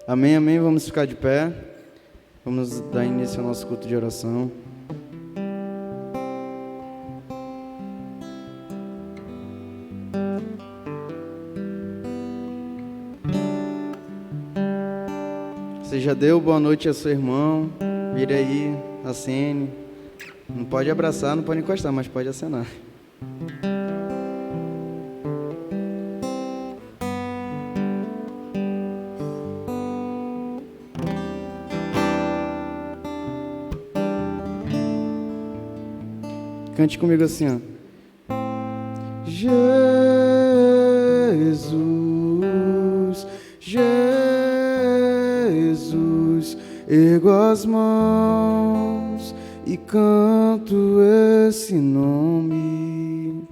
Amém, amém. Vamos ficar de pé. Vamos dar início ao nosso culto de oração. Você já deu boa noite ao seu irmão? Vire aí, acene. Não pode abraçar, não pode encostar, mas pode acenar. Cante comigo assim, ó. Jesus, Jesus, ergo as mãos e canto esse nome.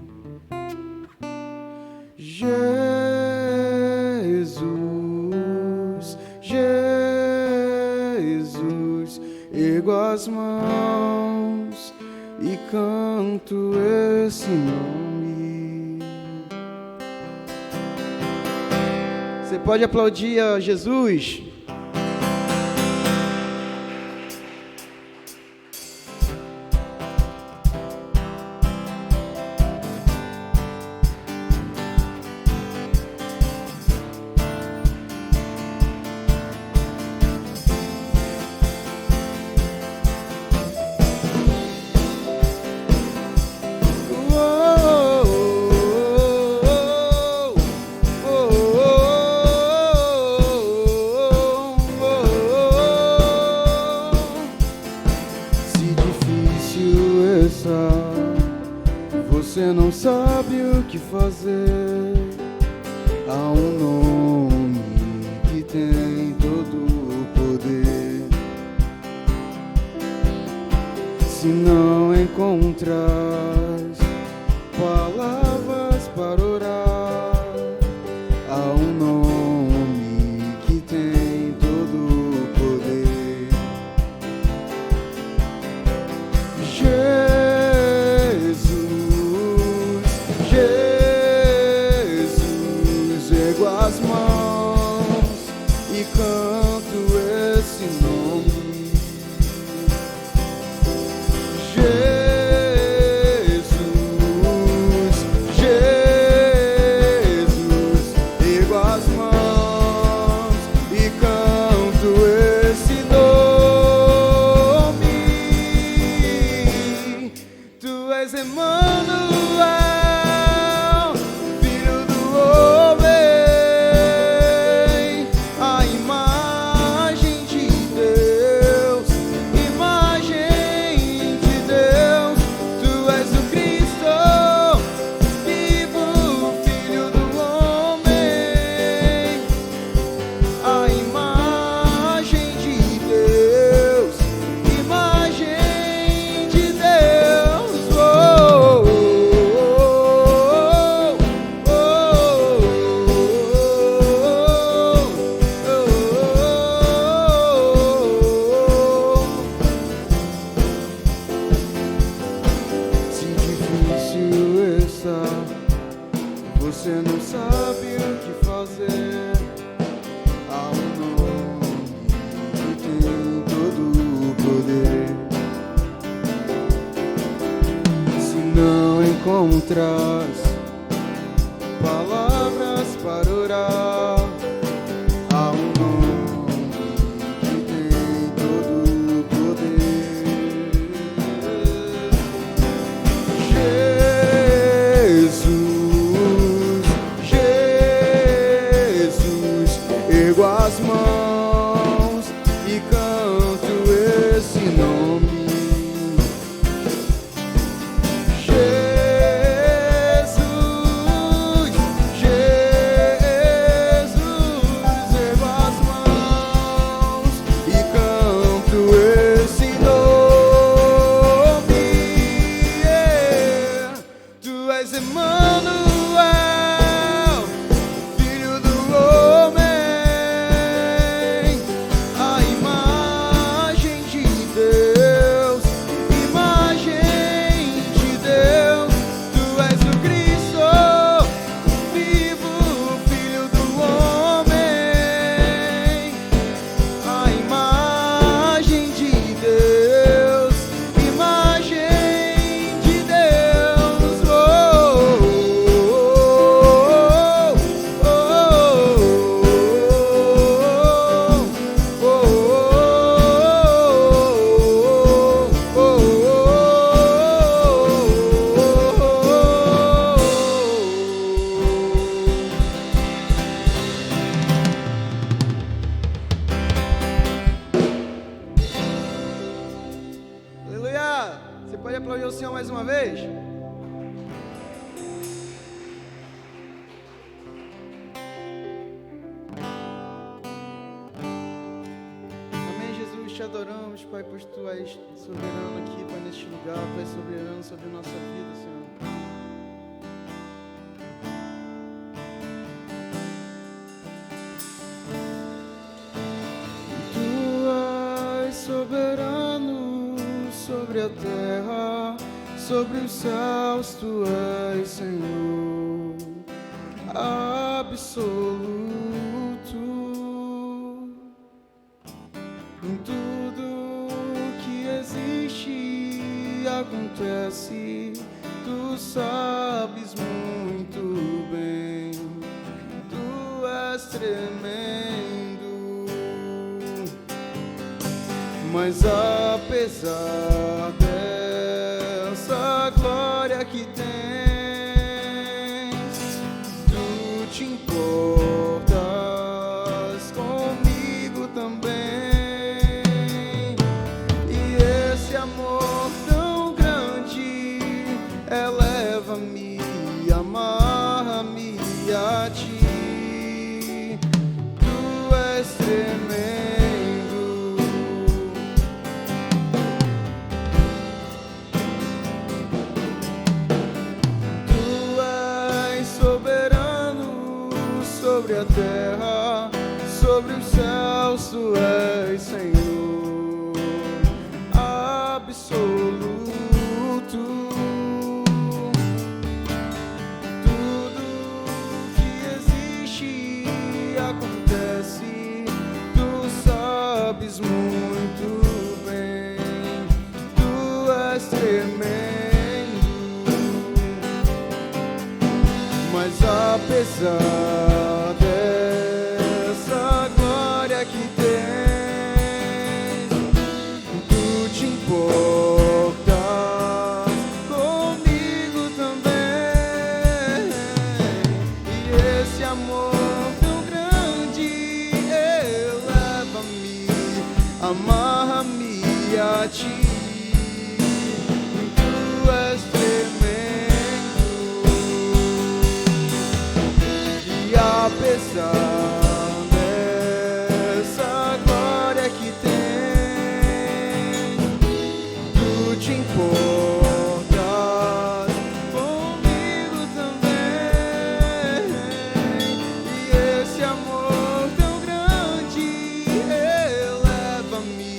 Jesus, Jesus, ergo as mãos e canto esse nome. Você pode aplaudir a Jesus? Você não sabe o que fazer. Há um nome que tem todo o poder. Se não encontras palavras para orar, há um nome que tem todo o poder. Jesus, ergo as mãos e canto esse nome. Jesus, ergo as mãos e canto esse nome. Tu és Emmanuel, você não sabe o que fazer. Há um nome que tem todo o poder. Se não encontras palavras para orar, há um nome que tem todo o poder. Ergo as mãos e canto esse nome. Jesus, Jesus, ergo as mãos e canto esse nome. Tu és Emmanuel, Filho do homem. Senhor mais uma vez? Amém, Jesus, te adoramos, Pai, pois Tu és soberano aqui, Pai, neste lugar. Tu és soberano sobre a nossa vida, Senhor. Soberano sobre a terra, sobre os céus, Tu és Senhor absoluto. Em tudo que existe e acontece, Tu sabes muito bem. Tu és tremendo. Mas apesar dessa glória que tens, Tu te importas comigo também. E esse amor tão grande eleva-me, amarra-me a Ti. Tu és tremendo. Sobre a terra, sobre os céus, Tu és Senhor absoluto. Tudo que existe e acontece, Tu sabes muito bem. Tu és tremendo. Mas apesar dessa glória que tens, Tu te importas comigo também. E esse amor tão grande eleva-me, amarra-me a Ti. Tu és tremendo. E apesar dessa glória que tens, Tu te importas comigo também. E esse amor tão grande eleva-me,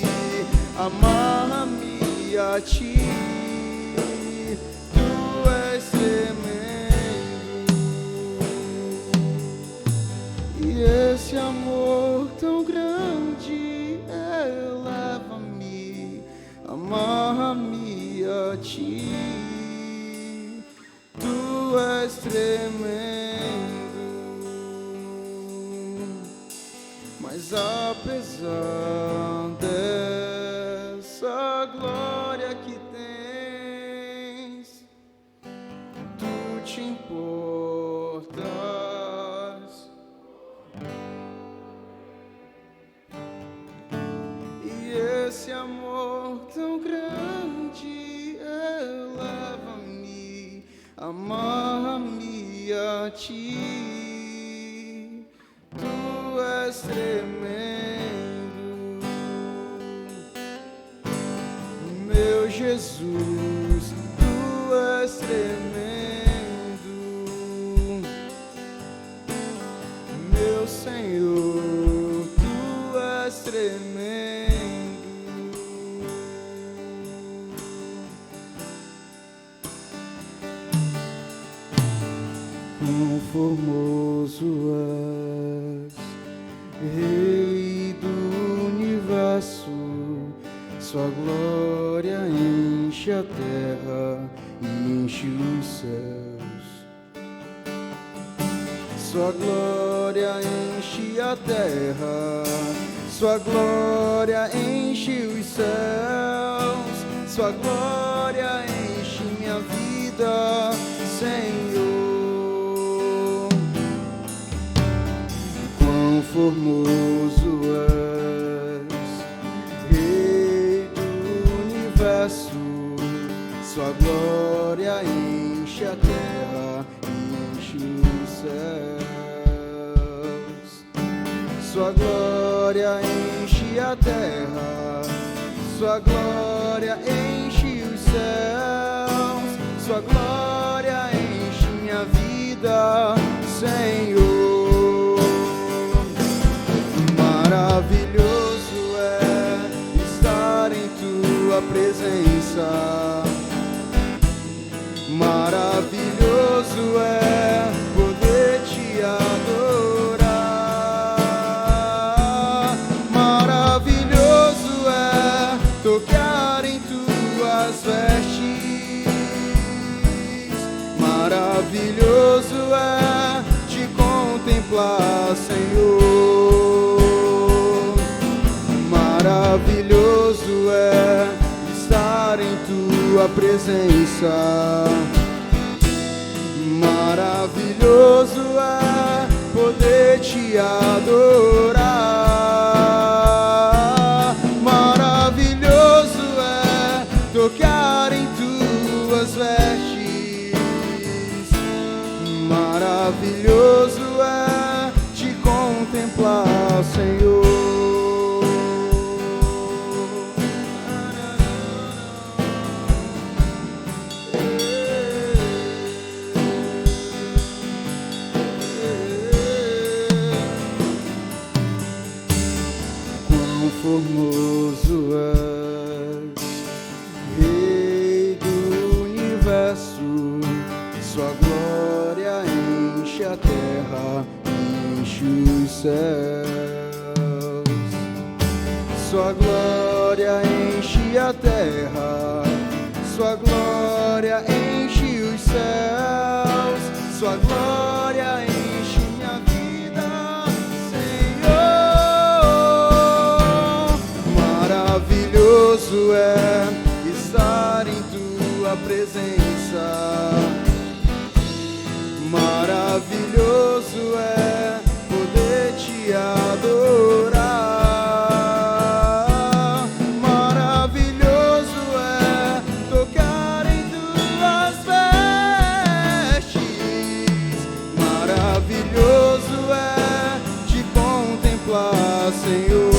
amarra-me a Ti. Tu és tremendo. E esse amor tão grande eleva-me, amarra-me a Ti. Tu és tremendo. Mas apesar dessa glória que tens, Tu te importas. E esse amor tão grande eleva-me, amarra-me a Ti. Tu és tremendo. Meu Jesus, Tu és tremendo. Meu Senhor, Tu és tremendo. Quão formoso és, Rei do universo. Sua glória enche a terra e enche os céus. Sua glória enche a terra, Sua glória enche os céus. Sua glória enche minha vida, Senhor. Quão formoso és, Rei do universo. Sua glória Sua glória enche a terra, Sua glória enche os céus, Sua glória enche minha vida, Senhor. Maravilhoso é estar em Tua presença, maravilhoso é poder Te adorar, maravilhoso é tocar em Tuas vestes, maravilhoso é Te contemplar, Senhor. Maravilhoso é estar em Tua presença, maravilhoso é poder Te adorar, maravilhoso é tocar em Tuas vestes, maravilhoso é Te contemplar, Senhor. Formoso és, Rei do universo, Sua glória enche a terra, enche os céus. Sua glória enche a terra, Sua glória enche os céus, Sua glória enche minha vida, maravilhoso é estar em Tua presença, maravilhoso é poder Te adorar, maravilhoso é tocar em Tuas vestes, maravilhoso é Te contemplar, Senhor.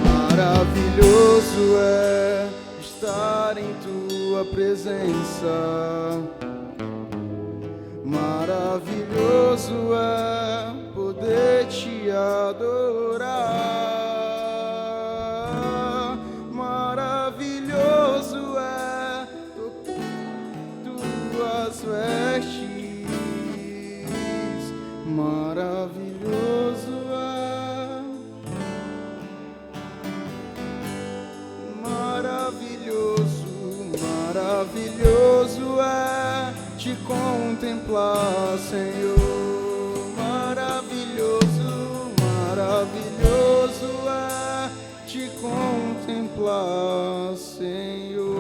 Maravilhoso é estar em Tua presença, maravilhoso é poder Te adorar, maravilhoso é Tuas vestes, maravilhoso maravilhoso é Te contemplar, Senhor. Maravilhoso, maravilhoso é Te contemplar, Senhor.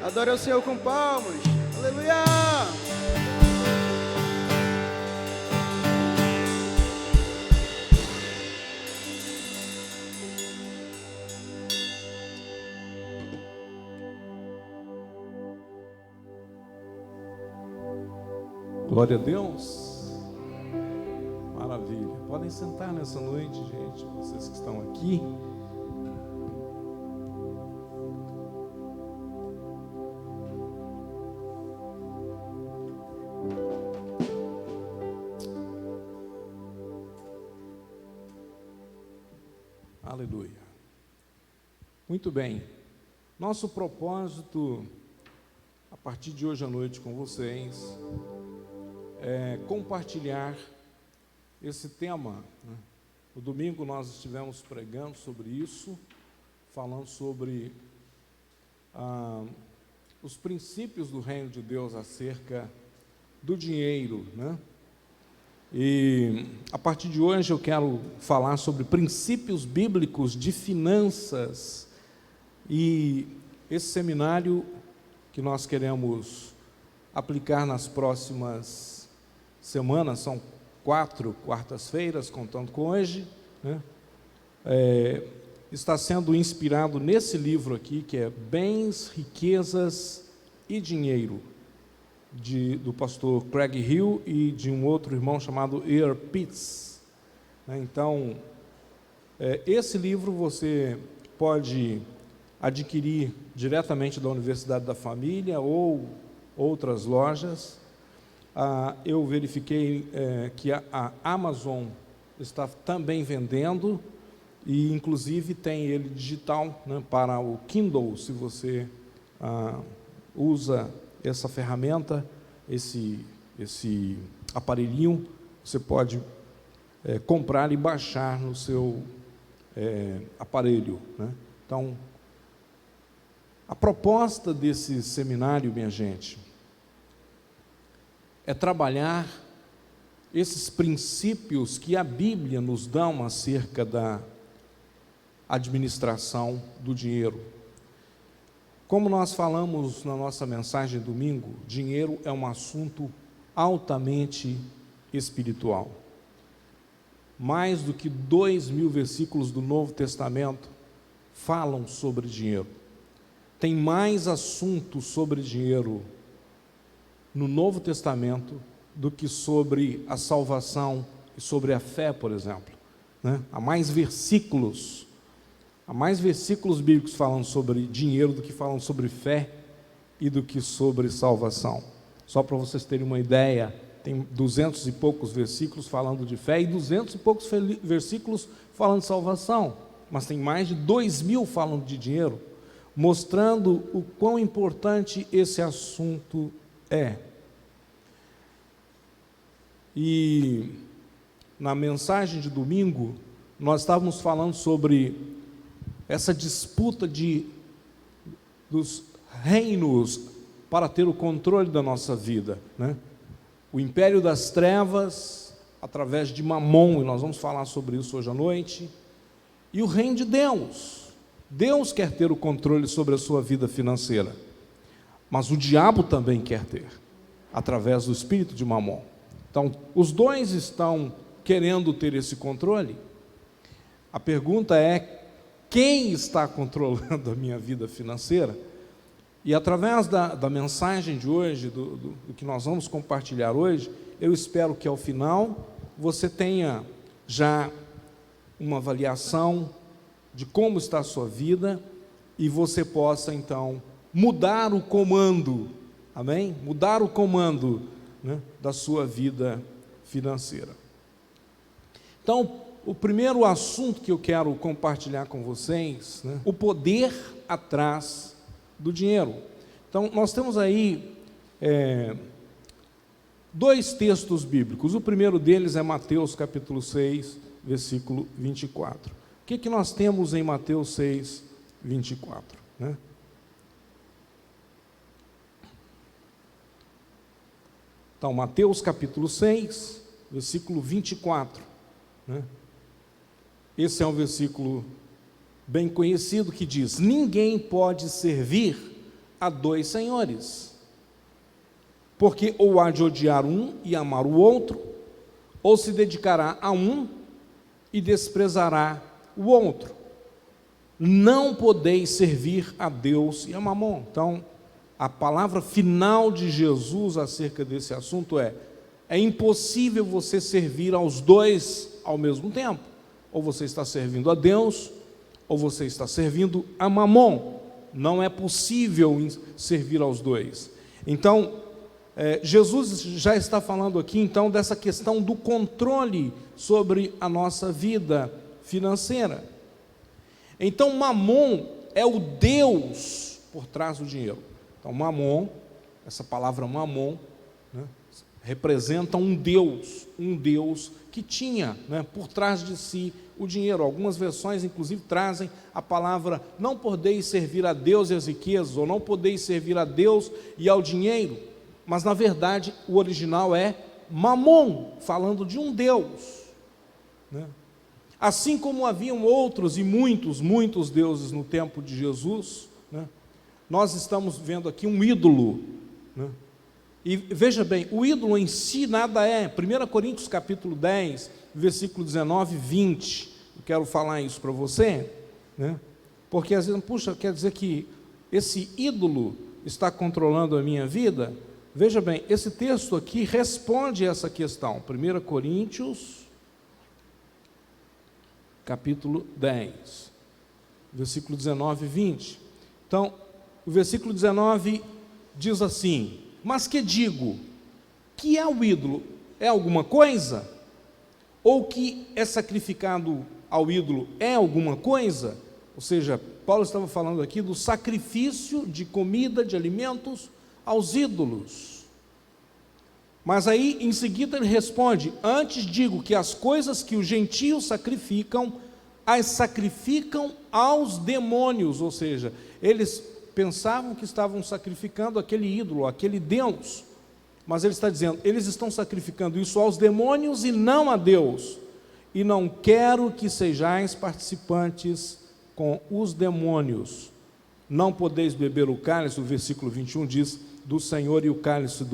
Adore ao Senhor com palmas. Aleluia! Glória a Deus. Maravilha. Podem sentar nessa noite, gente, vocês que estão aqui. Aleluia. Muito bem. Nosso propósito, a partir de hoje à noite com vocês, compartilhar esse tema, né? No domingo nós estivemos pregando sobre isso, falando sobre os princípios do reino de Deus acerca do dinheiro, né? E a partir de hoje eu quero falar sobre princípios bíblicos de finanças, e esse seminário que nós queremos aplicar nas próximas semanas, são 4 quartas-feiras, contando com hoje, né? está sendo inspirado nesse livro aqui, que é Bens, Riquezas e Dinheiro, do pastor Craig Hill e de um outro irmão chamado Earl Pitts. Então, esse livro você pode adquirir diretamente da Universidade da Família ou outras lojas. Eu verifiquei que a Amazon está também vendendo, e inclusive tem ele digital, né, para o Kindle, se você usa essa ferramenta, esse aparelhinho, você pode comprar e baixar no seu aparelho, né? Então, a proposta desse seminário, minha gente, é trabalhar esses princípios que a Bíblia nos dá acerca da administração do dinheiro. Como nós falamos na nossa mensagem de domingo, dinheiro é um assunto altamente espiritual. Mais do que 2.000 versículos do Novo Testamento falam sobre dinheiro. Tem mais assuntos sobre dinheiro no Novo Testamento do que sobre a salvação e sobre a fé, por exemplo, né? Há mais versículos bíblicos falando sobre dinheiro do que falam sobre fé e do que sobre salvação. Só para vocês terem uma ideia, tem 200 e poucos versículos falando de fé e 200 e poucos versículos falando de salvação, mas tem mais de 2.000 falando de dinheiro, mostrando o quão importante esse assunto é. E na mensagem de domingo, nós estávamos falando sobre essa disputa dos reinos para ter o controle da nossa vida, né? O império das trevas, através de Mamon, e nós vamos falar sobre isso hoje à noite, e o reino de Deus. Deus quer ter o controle sobre a sua vida financeira, mas o diabo também quer ter, através do espírito de Mamon. Então, os dois estão querendo ter esse controle. A pergunta é: quem está controlando a minha vida financeira? E através da mensagem de hoje, do que nós vamos compartilhar hoje, eu espero que ao final você tenha já uma avaliação de como está a sua vida e você possa então mudar o comando, amém? Mudar o comando, né, da sua vida financeira. Então, o primeiro assunto que eu quero compartilhar com vocês, né, o poder atrás do dinheiro. Então, nós temos aí dois textos bíblicos. O primeiro deles é Mateus capítulo 6, versículo 24. O que nós temos em Mateus 6, 24? Né? Então, Mateus capítulo 6, versículo 24. Né? Esse é um versículo bem conhecido que diz: ninguém pode servir a dois senhores, porque ou há de odiar um e amar o outro, ou se dedicará a um e desprezará o outro. Não podeis servir a Deus e a Mamon. Então, a palavra final de Jesus acerca desse assunto é impossível você servir aos dois ao mesmo tempo. Ou você está servindo a Deus, ou você está servindo a Mamon. Não é possível servir aos dois. Então, Jesus já está falando aqui, então, dessa questão do controle sobre a nossa vida financeira. Então, Mamon é o Deus por trás do dinheiro. Então, Mamon, essa palavra Mamon, né, representa um Deus que tinha, né, por trás de si o dinheiro. Algumas versões, inclusive, trazem a palavra: não podeis servir a Deus e as riquezas, ou não podeis servir a Deus e ao dinheiro. Mas, na verdade, o original é Mamon, falando de um Deus, né? Assim como haviam outros e muitos deuses no tempo de Jesus, né? Nós estamos vendo aqui um ídolo, né? E veja bem, o ídolo em si nada é. 1 Coríntios capítulo 10, versículo 19 e 20, eu quero falar isso para você, né? Porque às vezes, puxa, quer dizer que esse ídolo está controlando a minha vida? Veja bem, esse texto aqui responde essa questão. 1 Coríntios, capítulo 10, versículo 19 e 20. Então, o versículo 19 diz assim: mas que digo? Que é o ídolo? É alguma coisa? Ou que é sacrificado ao ídolo é alguma coisa? Ou seja, Paulo estava falando aqui do sacrifício de comida, de alimentos aos ídolos. Mas aí, em seguida, ele responde: antes digo que as coisas que os gentios sacrificam, as sacrificam aos demônios. Ou seja, eles pensavam que estavam sacrificando aquele ídolo, aquele Deus. Mas ele está dizendo, eles estão sacrificando isso aos demônios e não a Deus. E não quero que sejais participantes com os demônios. Não podeis beber o cálice, o versículo 21 diz, do Senhor e o cálice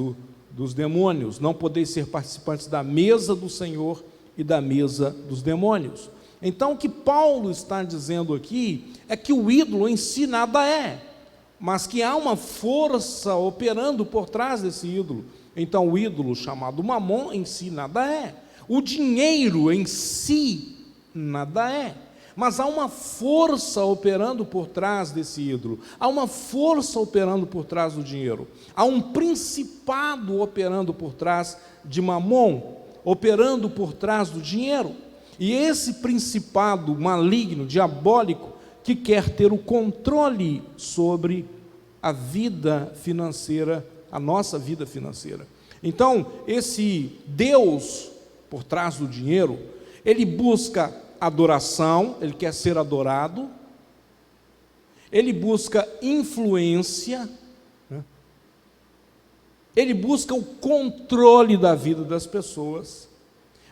dos demônios. Não podeis ser participantes da mesa do Senhor e da mesa dos demônios. Então o que Paulo está dizendo aqui é que o ídolo em si nada é, mas que há uma força operando por trás desse ídolo. Então o ídolo chamado Mamon em si nada é, o dinheiro em si nada é, mas há uma força operando por trás desse ídolo, há uma força operando por trás do dinheiro, há um principado operando por trás de Mamon, operando por trás do dinheiro, e esse principado maligno, diabólico, que quer ter o controle sobre a vida financeira, a nossa vida financeira. Então, esse Deus por trás do dinheiro, ele busca adoração, ele quer ser adorado, ele busca influência, né? Ele busca o controle da vida das pessoas,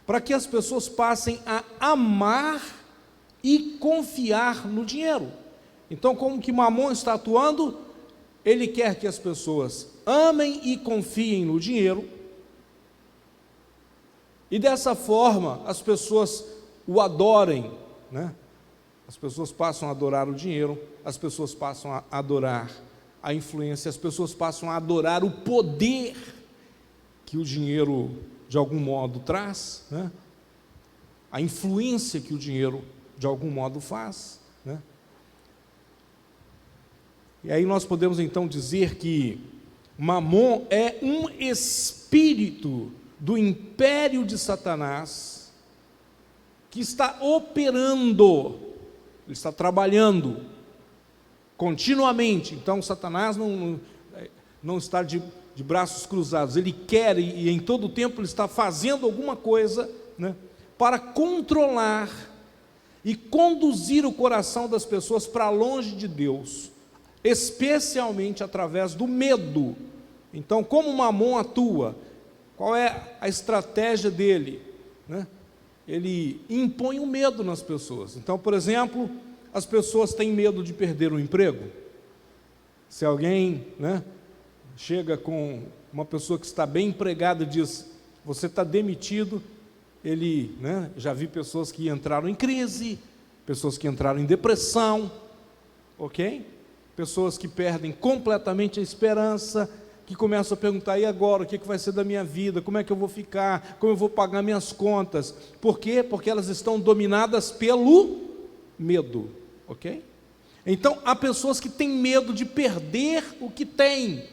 para que as pessoas passem a amar e confiar no dinheiro. Então, como que Mamon está atuando? Ele quer que as pessoas amem e confiem no dinheiro, e dessa forma as pessoas o adorem, né? As pessoas passam a adorar o dinheiro, as pessoas passam a adorar a influência, as pessoas passam a adorar o poder que o dinheiro de algum modo traz, né? A influência que o dinheiro de algum modo faz, né? E aí nós podemos então dizer que Mamon é um espírito do império de Satanás que está operando, ele está trabalhando continuamente. Então Satanás não está de braços cruzados, ele quer e em todo o tempo ele está fazendo alguma coisa, né, para controlar e conduzir o coração das pessoas para longe de Deus, especialmente através do medo. Então, como Mamon atua? Qual é a estratégia dele, né? Ele impõe o medo nas pessoas. Então, por exemplo, as pessoas têm medo de perder o emprego. Se alguém, né, chega com uma pessoa que está bem empregada e diz, você está demitido, ele, né, já vi pessoas que entraram em crise, pessoas que entraram em depressão, ok? Pessoas que perdem completamente a esperança, que começam a perguntar, e agora, o que vai ser da minha vida, como é que eu vou ficar, como eu vou pagar minhas contas? Por quê? Porque elas estão dominadas pelo medo, ok? Então, há pessoas que têm medo de perder o que têm,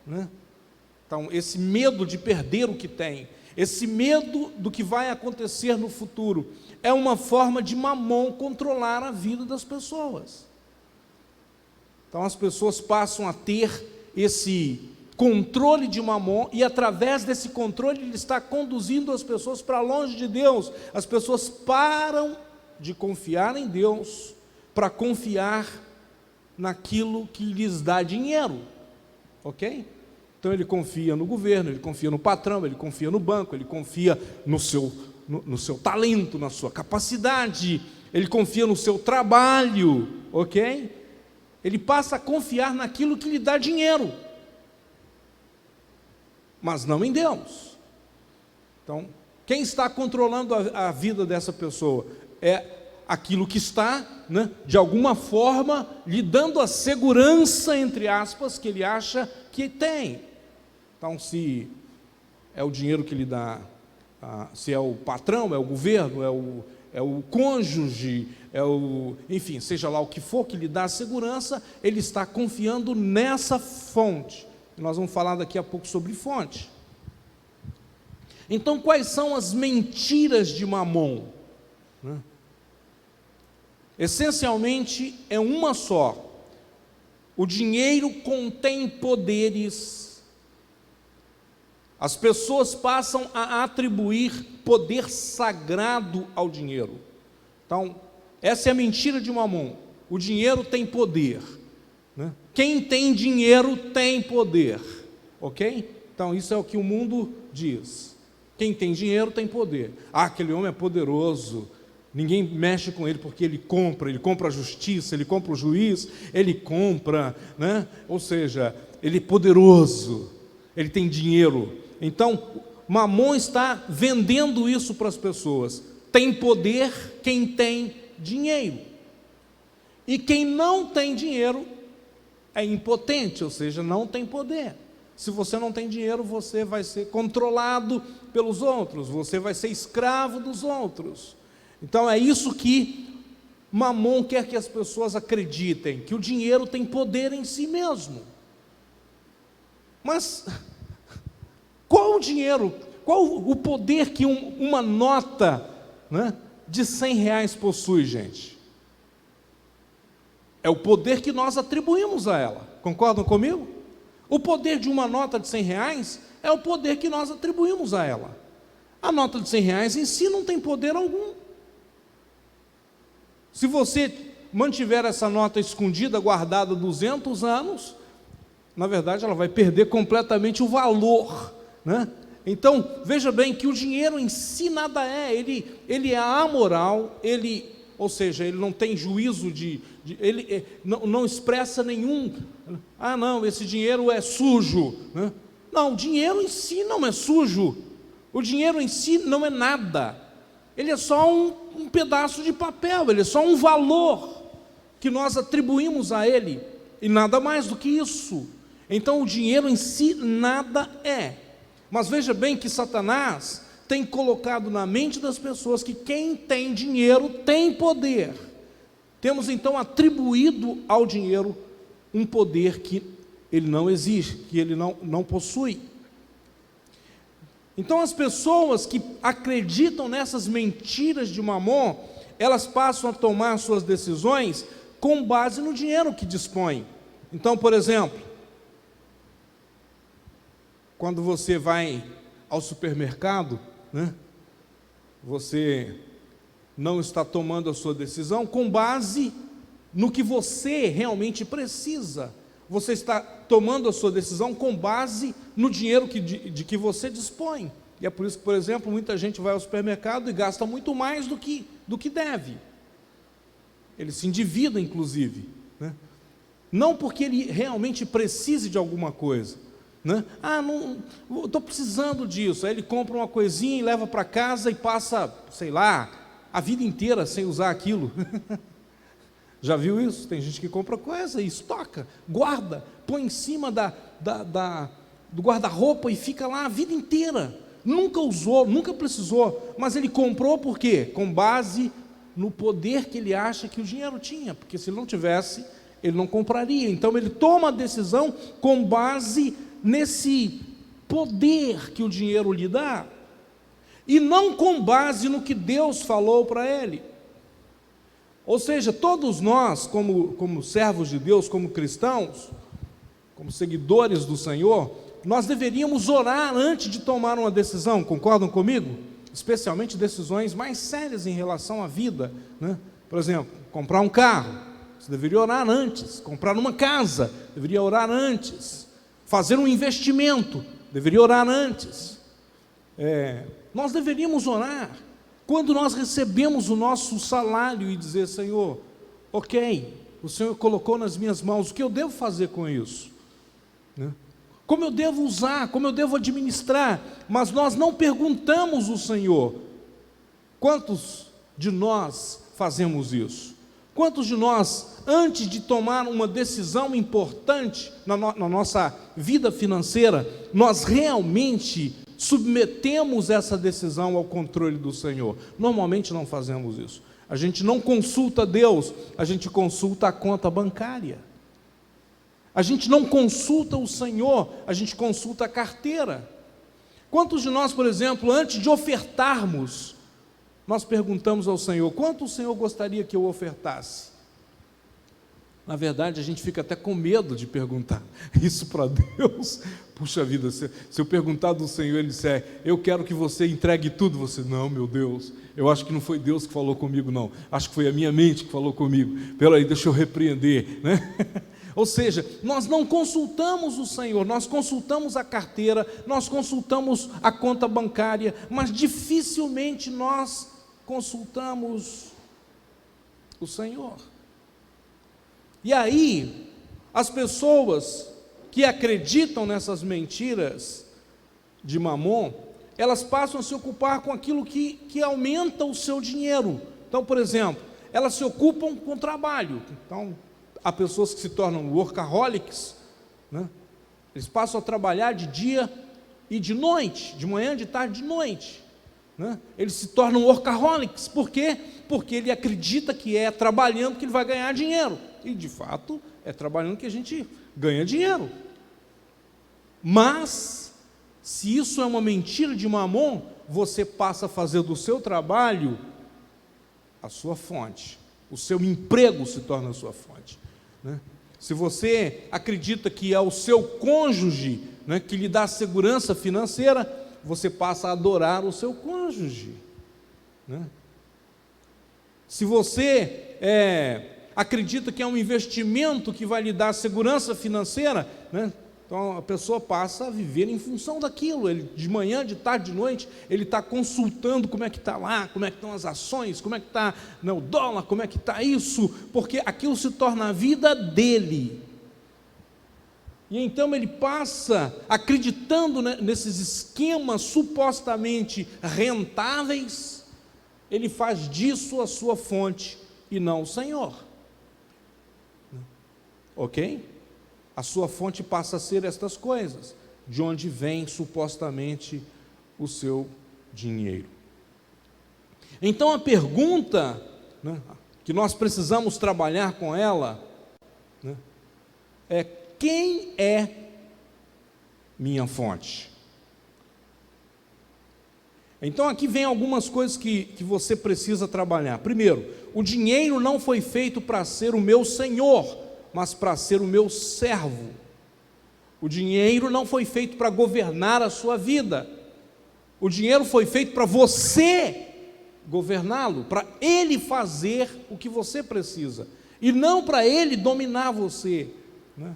né? Então, esse medo de perder o que tem, esse medo do que vai acontecer no futuro, é uma forma de Mamon controlar a vida das pessoas. Então, as pessoas passam a ter esse controle de Mamon, e através desse controle ele está conduzindo as pessoas para longe de Deus. As pessoas param de confiar em Deus para confiar naquilo que lhes dá dinheiro, ok? Então ele confia no governo, ele confia no patrão, ele confia no banco, ele confia no seu talento, na sua capacidade, ele confia no seu trabalho, ok? Ele passa a confiar naquilo que lhe dá dinheiro, mas não em Deus. Então, quem está controlando a vida dessa pessoa? É aquilo que está, né, de alguma forma, lhe dando a segurança, entre aspas, que ele acha que tem. Então, se é o dinheiro que lhe dá, se é o patrão, é o governo, é o cônjuge, enfim, seja lá o que for que lhe dá a segurança, ele está confiando nessa fonte. Nós vamos falar daqui a pouco sobre fonte. Então, quais são as mentiras de Mamon? Essencialmente, é uma só. O dinheiro contém poderes. As pessoas passam a atribuir poder sagrado ao dinheiro. Então, essa é a mentira de Mamon. O dinheiro tem poder, né? Quem tem dinheiro tem poder, ok? Então, isso é o que o mundo diz. Quem tem dinheiro tem poder. Aquele homem é poderoso, ninguém mexe com ele porque ele compra a justiça, ele compra o juiz, ele compra, né? Ou seja, ele é poderoso, ele tem dinheiro. Então, Mamon está vendendo isso para as pessoas. Tem poder quem tem dinheiro. E quem não tem dinheiro é impotente, ou seja, não tem poder. Se você não tem dinheiro, você vai ser controlado pelos outros, você vai ser escravo dos outros. Então é isso que Mamon quer que as pessoas acreditem, que o dinheiro tem poder em si mesmo. Mas qual o dinheiro, qual o poder que uma nota, né, de 100 reais possui, gente? É o poder que nós atribuímos a ela, concordam comigo? O poder de uma nota de 100 reais é o poder que nós atribuímos a ela. A nota de 100 reais em si não tem poder algum. Se você mantiver essa nota escondida, guardada 200 anos, na verdade ela vai perder completamente o valor, né? Então, veja bem que o dinheiro em si nada é, ele é amoral, ou seja, ele não tem juízo ele não expressa nenhum, não, esse dinheiro é sujo, né? Não, o dinheiro em si não é sujo, o dinheiro em si não é nada, ele é só um pedaço de papel, ele é só um valor que nós atribuímos a ele, e nada mais do que isso. Então o dinheiro em si nada é. Mas veja bem que Satanás tem colocado na mente das pessoas que quem tem dinheiro tem poder. Temos então atribuído ao dinheiro um poder que ele não existe, que ele não possui. Então as pessoas que acreditam nessas mentiras de Mamon, elas passam a tomar suas decisões com base no dinheiro que dispõem. Então, por exemplo, quando você vai ao supermercado, né, você não está tomando a sua decisão com base no que você realmente precisa. Você está tomando a sua decisão com base no dinheiro de que você dispõe. E é por isso que, por exemplo, muita gente vai ao supermercado e gasta muito mais do que deve. Ele se endivida, inclusive, né? Não porque ele realmente precise de alguma coisa, né? Não, estou precisando disso. Aí ele compra uma coisinha e leva para casa e passa, sei lá, a vida inteira sem usar aquilo. Já viu isso? Tem gente que compra coisa e estoca, guarda, põe em cima do guarda-roupa e fica lá a vida inteira. Nunca usou, nunca precisou, mas ele comprou por quê? Com base no poder que ele acha que o dinheiro tinha, porque se ele não tivesse, ele não compraria. Então ele toma a decisão com base nesse poder que o dinheiro lhe dá, e não com base no que Deus falou para ele. Ou seja, todos nós, como servos de Deus, como cristãos, como seguidores do Senhor, nós deveríamos orar antes de tomar uma decisão, concordam comigo? Especialmente decisões mais sérias em relação à vida, né? Por exemplo, comprar um carro, você deveria orar antes. Comprar uma casa, deveria orar antes. Fazer um investimento, deveria orar antes. Nós deveríamos orar quando nós recebemos o nosso salário e dizer: Senhor, ok, o Senhor colocou nas minhas mãos, o que eu devo fazer com isso? Né? Como eu devo usar, como eu devo administrar? Mas nós não perguntamos ao Senhor. Quantos de nós fazemos isso? Quantos de nós, antes de tomar uma decisão importante na nossa vida financeira, nós realmente submetemos essa decisão ao controle do Senhor? Normalmente não fazemos isso. A gente não consulta Deus, a gente consulta a conta bancária. A gente não consulta o Senhor, a gente consulta a carteira. Quantos de nós, por exemplo, antes de ofertarmos, nós perguntamos ao Senhor: quanto o Senhor gostaria que eu ofertasse? Na verdade, a gente fica até com medo de perguntar isso para Deus. Puxa vida, se eu perguntar do Senhor, Ele disser: eu quero que você entregue tudo. Você: não, meu Deus, eu acho que não foi Deus que falou comigo, não. Acho que foi a minha mente que falou comigo. Peraí, deixa eu repreender, né? Ou seja, nós não consultamos o Senhor, nós consultamos a carteira, nós consultamos a conta bancária, mas dificilmente nós consultamos o Senhor. E aí, as pessoas que acreditam nessas mentiras de Mamon, elas passam a se ocupar com aquilo que aumenta o seu dinheiro. Então, por exemplo, elas se ocupam com trabalho. Então, há pessoas que se tornam workaholics, né? Eles passam a trabalhar de dia e de noite, de manhã, de tarde, de noite, né? Eles se tornam workaholics. Por quê? Porque ele acredita que é trabalhando que ele vai ganhar dinheiro, e de fato é trabalhando que a gente ganha dinheiro. Mas, se isso é uma mentira de Mamon, você passa a fazer do seu trabalho a sua fonte, o seu emprego se torna a sua fonte, né? Se você acredita que é o seu cônjuge, né, que lhe dá segurança financeira, você passa a adorar o seu cônjuge, né? Se você acredita que é um investimento que vai lhe dar segurança financeira, né, então a pessoa passa a viver em função daquilo. Ele, de manhã, de tarde, de noite, ele está consultando como é que está lá, como é que estão as ações, como é que está, né, o dólar, como é que está isso, porque aquilo se torna a vida dele. E então ele passa acreditando, né, nesses esquemas supostamente rentáveis, ele faz disso a sua fonte e não o Senhor. Ok? A sua fonte passa a ser estas coisas, de onde vem supostamente o seu dinheiro. Então a pergunta, né, que nós precisamos trabalhar com ela, né, é: quem é minha fonte? Então aqui vem algumas coisas que você precisa trabalhar. Primeiro, o dinheiro não foi feito para ser o meu senhor, mas para ser o meu servo. O dinheiro não foi feito para governar a sua vida. O dinheiro foi feito para você governá-lo, para ele fazer o que você precisa, e não para ele dominar você, né?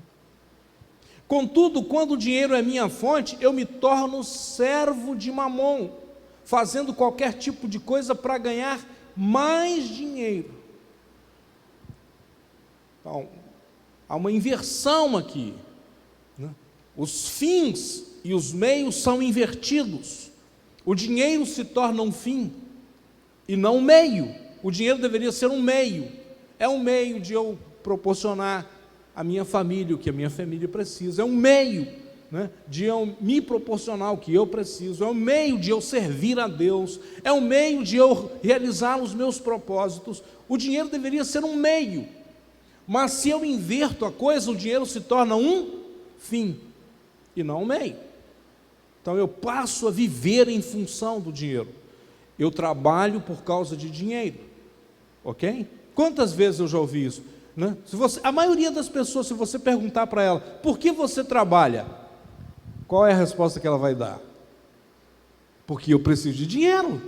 Contudo, quando o dinheiro é minha fonte, eu me torno servo de Mamon, fazendo qualquer tipo de coisa para ganhar mais dinheiro. Então, há uma inversão aqui, né? Os fins e os meios são invertidos. O dinheiro se torna um fim e não um meio. O dinheiro deveria ser um meio. É um meio de eu proporcionar à minha família o que a minha família precisa. É um meio, né, de eu me proporcionar o que eu preciso. É um meio de eu servir a Deus. É um meio de eu realizar os meus propósitos. O dinheiro deveria ser um meio. Mas se eu inverto a coisa, o dinheiro se torna um fim e não um meio. Então eu passo a viver em função do dinheiro. Eu trabalho por causa de dinheiro, ok? Quantas vezes eu já ouvi isso, né? A maioria das pessoas, se você perguntar para ela: por que você trabalha? Qual é a resposta que ela vai dar? Porque eu preciso de dinheiro,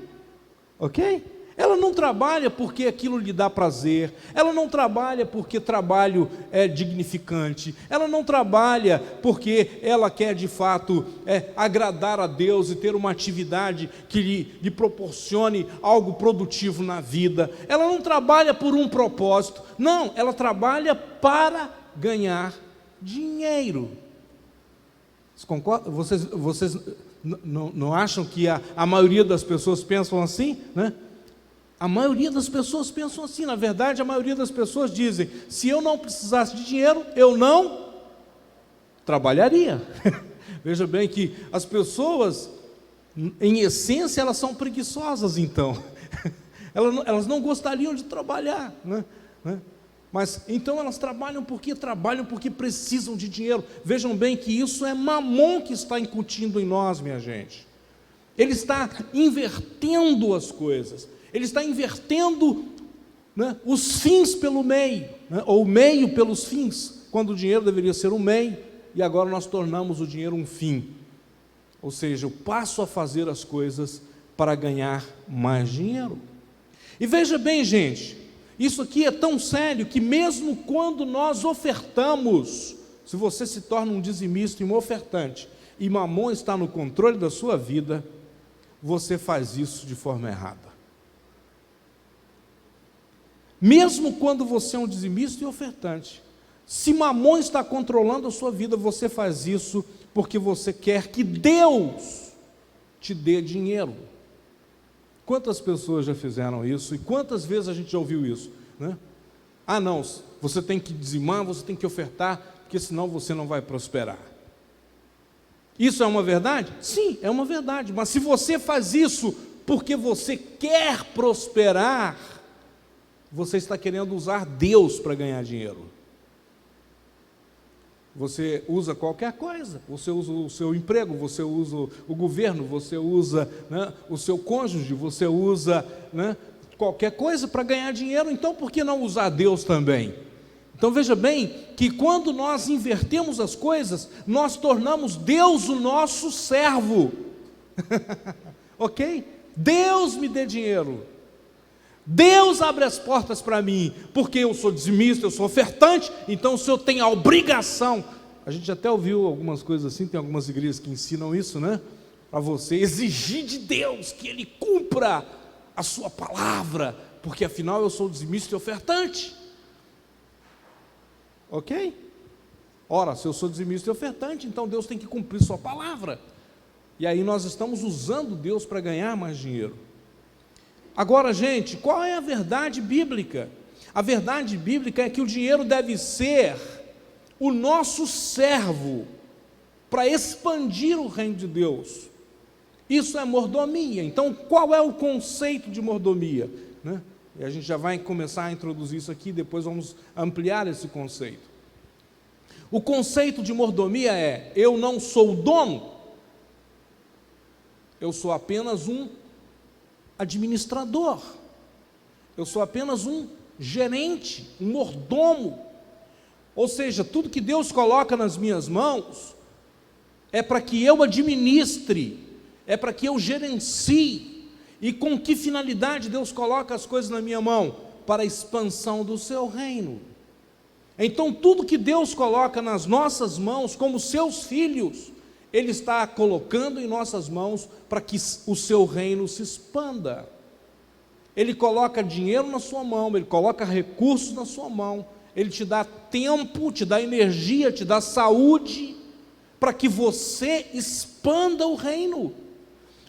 ok? Ela não trabalha porque aquilo lhe dá prazer, ela não trabalha porque trabalho é dignificante, ela não trabalha porque ela quer de fato agradar a Deus e ter uma atividade que lhe proporcione algo produtivo na vida. Ela não trabalha por um propósito, não, ela trabalha para ganhar dinheiro. Vocês não acham que a maioria das pessoas pensam assim, né? A maioria das pessoas pensam assim. Na verdade, a maioria das pessoas dizem: se eu não precisasse de dinheiro, eu não trabalharia. Veja bem que as pessoas, em essência, elas são preguiçosas, então. Elas não gostariam de trabalhar, né? Mas então elas trabalham porque precisam de dinheiro. Vejam bem que isso é Mamon que está incutindo em nós, minha gente. Ele está invertendo as coisas. Ele está invertendo, né, os fins pelo meio, né, ou o meio pelos fins, quando o dinheiro deveria ser um meio, e agora nós tornamos o dinheiro um fim. Ou seja, eu passo a fazer as coisas para ganhar mais dinheiro. E veja bem, gente, isso aqui é tão sério que mesmo quando nós ofertamos, se você se torna um dizimista e um ofertante, e Mamon está no controle da sua vida, você faz isso de forma errada. Mesmo quando você é um dizimista e ofertante, se Mamon está controlando a sua vida, você faz isso porque você quer que Deus te dê dinheiro. Quantas pessoas já fizeram isso e quantas vezes a gente já ouviu isso, né? Ah, não, você tem que dizimar, você tem que ofertar, porque senão você não vai prosperar. Isso é uma verdade? Sim, é uma verdade, mas se você faz isso porque você quer prosperar, você está querendo usar Deus para ganhar dinheiro. Você usa qualquer coisa, você usa o seu emprego, você usa o governo, você usa, né, o seu cônjuge, você usa, né, qualquer coisa para ganhar dinheiro, então por que não usar Deus também? Então veja bem que quando nós invertemos as coisas, nós tornamos Deus o nosso servo. Ok? Deus me dê dinheiro. Deus abre as portas para mim, porque eu sou dizimista, eu sou ofertante, então o Senhor tem a obrigação. A gente até ouviu algumas coisas assim, tem algumas igrejas que ensinam isso, né? Para você exigir de Deus que Ele cumpra a sua palavra, porque afinal eu sou dizimista e ofertante. Ok? Ora, se eu sou dizimista e ofertante, então Deus tem que cumprir sua palavra. E aí nós estamos usando Deus para ganhar mais dinheiro. Agora, gente, qual é a verdade bíblica? A verdade bíblica é que o dinheiro deve ser o nosso servo para expandir o reino de Deus. Isso é mordomia. Então, qual é o conceito de mordomia, né? E a gente já vai começar a introduzir isso aqui, depois vamos ampliar esse conceito. O conceito de mordomia é: eu não sou o dono, eu sou apenas um administrador, eu sou apenas um gerente, um mordomo. Ou seja, tudo que Deus coloca nas minhas mãos é para que eu administre, é para que eu gerencie. E com que finalidade Deus coloca as coisas na minha mão? Para a expansão do seu reino. Então tudo que Deus coloca nas nossas mãos como seus filhos, Ele está colocando em nossas mãos para que o seu reino se expanda. Ele coloca dinheiro na sua mão, Ele coloca recursos na sua mão, Ele te dá tempo, te dá energia, te dá saúde, para que você expanda o reino,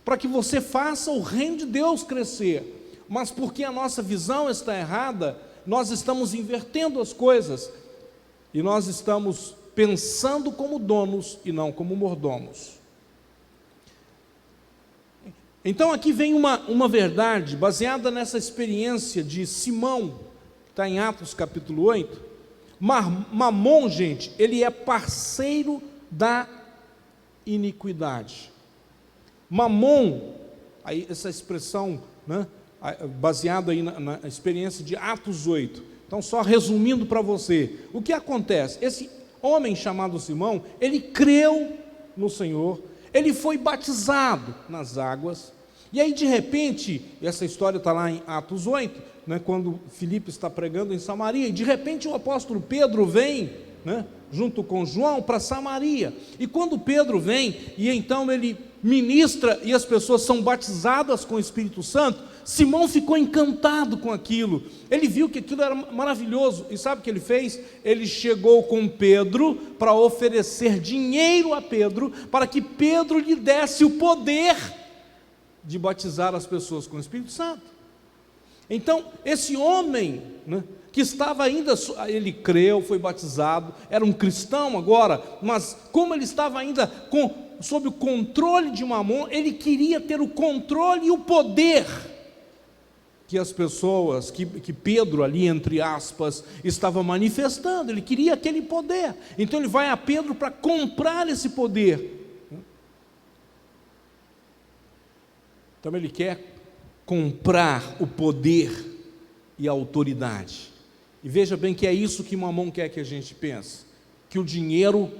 para que você faça o reino de Deus crescer. Mas porque a nossa visão está errada, nós estamos invertendo as coisas, e nós estamos pensando como donos e não como mordomos. Então aqui vem uma verdade baseada nessa experiência de Simão, que está em Atos capítulo 8. Mamon, gente, ele é parceiro da iniquidade. Mamon, aí essa expressão, né, baseada aí na experiência de Atos 8. Então, só resumindo para você, o que acontece? Esse homem chamado Simão, ele creu no Senhor, ele foi batizado nas águas, e aí de repente, essa história está lá em Atos 8, né, quando Filipe está pregando em Samaria, e de repente o apóstolo Pedro vem, né, junto com João, para Samaria. E quando Pedro vem, e então ele ministra, e as pessoas são batizadas com o Espírito Santo, Simão ficou encantado com aquilo. Ele viu que aquilo era maravilhoso, e sabe o que ele fez? Ele chegou com Pedro para oferecer dinheiro a Pedro, para que Pedro lhe desse o poder de batizar as pessoas com o Espírito Santo. Então, esse homem, né, que estava ainda, ele creu, foi batizado, era um cristão agora, mas como ele estava ainda sob o controle de Mamon, ele queria ter o controle e o poder que as pessoas, que Pedro ali, entre aspas, estava manifestando. Ele queria aquele poder, então ele vai a Pedro para comprar esse poder. Então ele quer comprar o poder e a autoridade. E veja bem que é isso que Mamon quer que a gente pense, que o dinheiro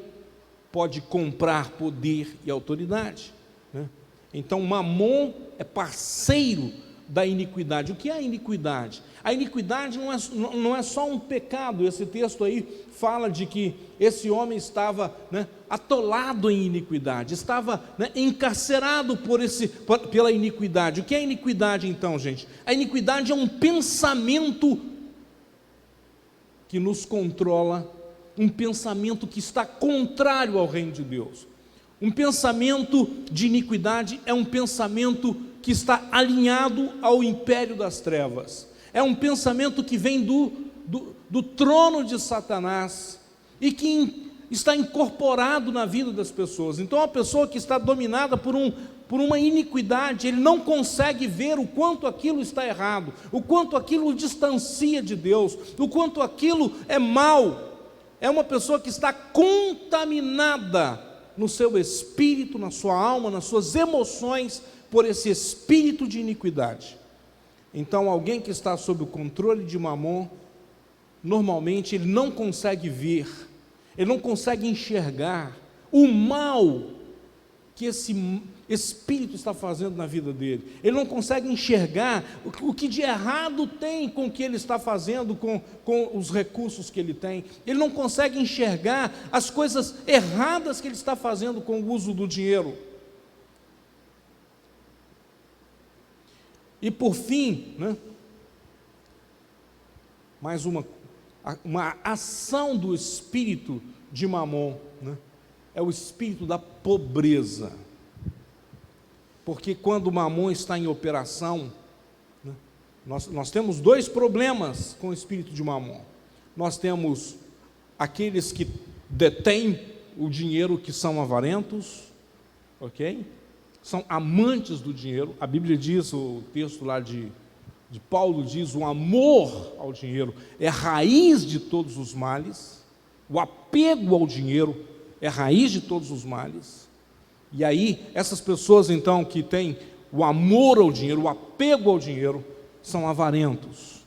pode comprar poder e autoridade, né? Então Mamon é parceiro da iniquidade. O que é a iniquidade? A iniquidade não é só um pecado. Esse texto aí fala de que esse homem estava, né, atolado em iniquidade, estava, né, encarcerado pela iniquidade. O que é iniquidade então, gente? A iniquidade é um pensamento que nos controla, um pensamento que está contrário ao reino de Deus. Um pensamento de iniquidade é um pensamento que está alinhado ao império das trevas. É um pensamento que vem do trono de Satanás e que está incorporado na vida das pessoas. Então, a pessoa que está dominada por uma iniquidade, ele não consegue ver o quanto aquilo está errado, o quanto aquilo o distancia de Deus, o quanto aquilo é mal. É uma pessoa que está contaminada no seu espírito, na sua alma, nas suas emoções, por esse espírito de iniquidade. Então, alguém que está sob o controle de Mamon, normalmente ele não consegue ver, ele não consegue enxergar o mal que esse espírito está fazendo na vida dele. Ele não consegue enxergar o que de errado tem com o que ele está fazendo, com os recursos que ele tem. Ele não consegue enxergar as coisas erradas que ele está fazendo com o uso do dinheiro. E por fim, né, mais uma ação do espírito de Mamon, né, é o espírito da pobreza. Porque quando Mamon está em operação, né, nós temos dois problemas com o espírito de Mamon. Nós temos aqueles que detêm o dinheiro, que são avarentos, ok? São amantes do dinheiro. A Bíblia diz, o texto lá de Paulo diz, o amor ao dinheiro é a raiz de todos os males. O apego ao dinheiro é a raiz de todos os males. E aí, essas pessoas então que têm o amor ao dinheiro, o apego ao dinheiro, são avarentos.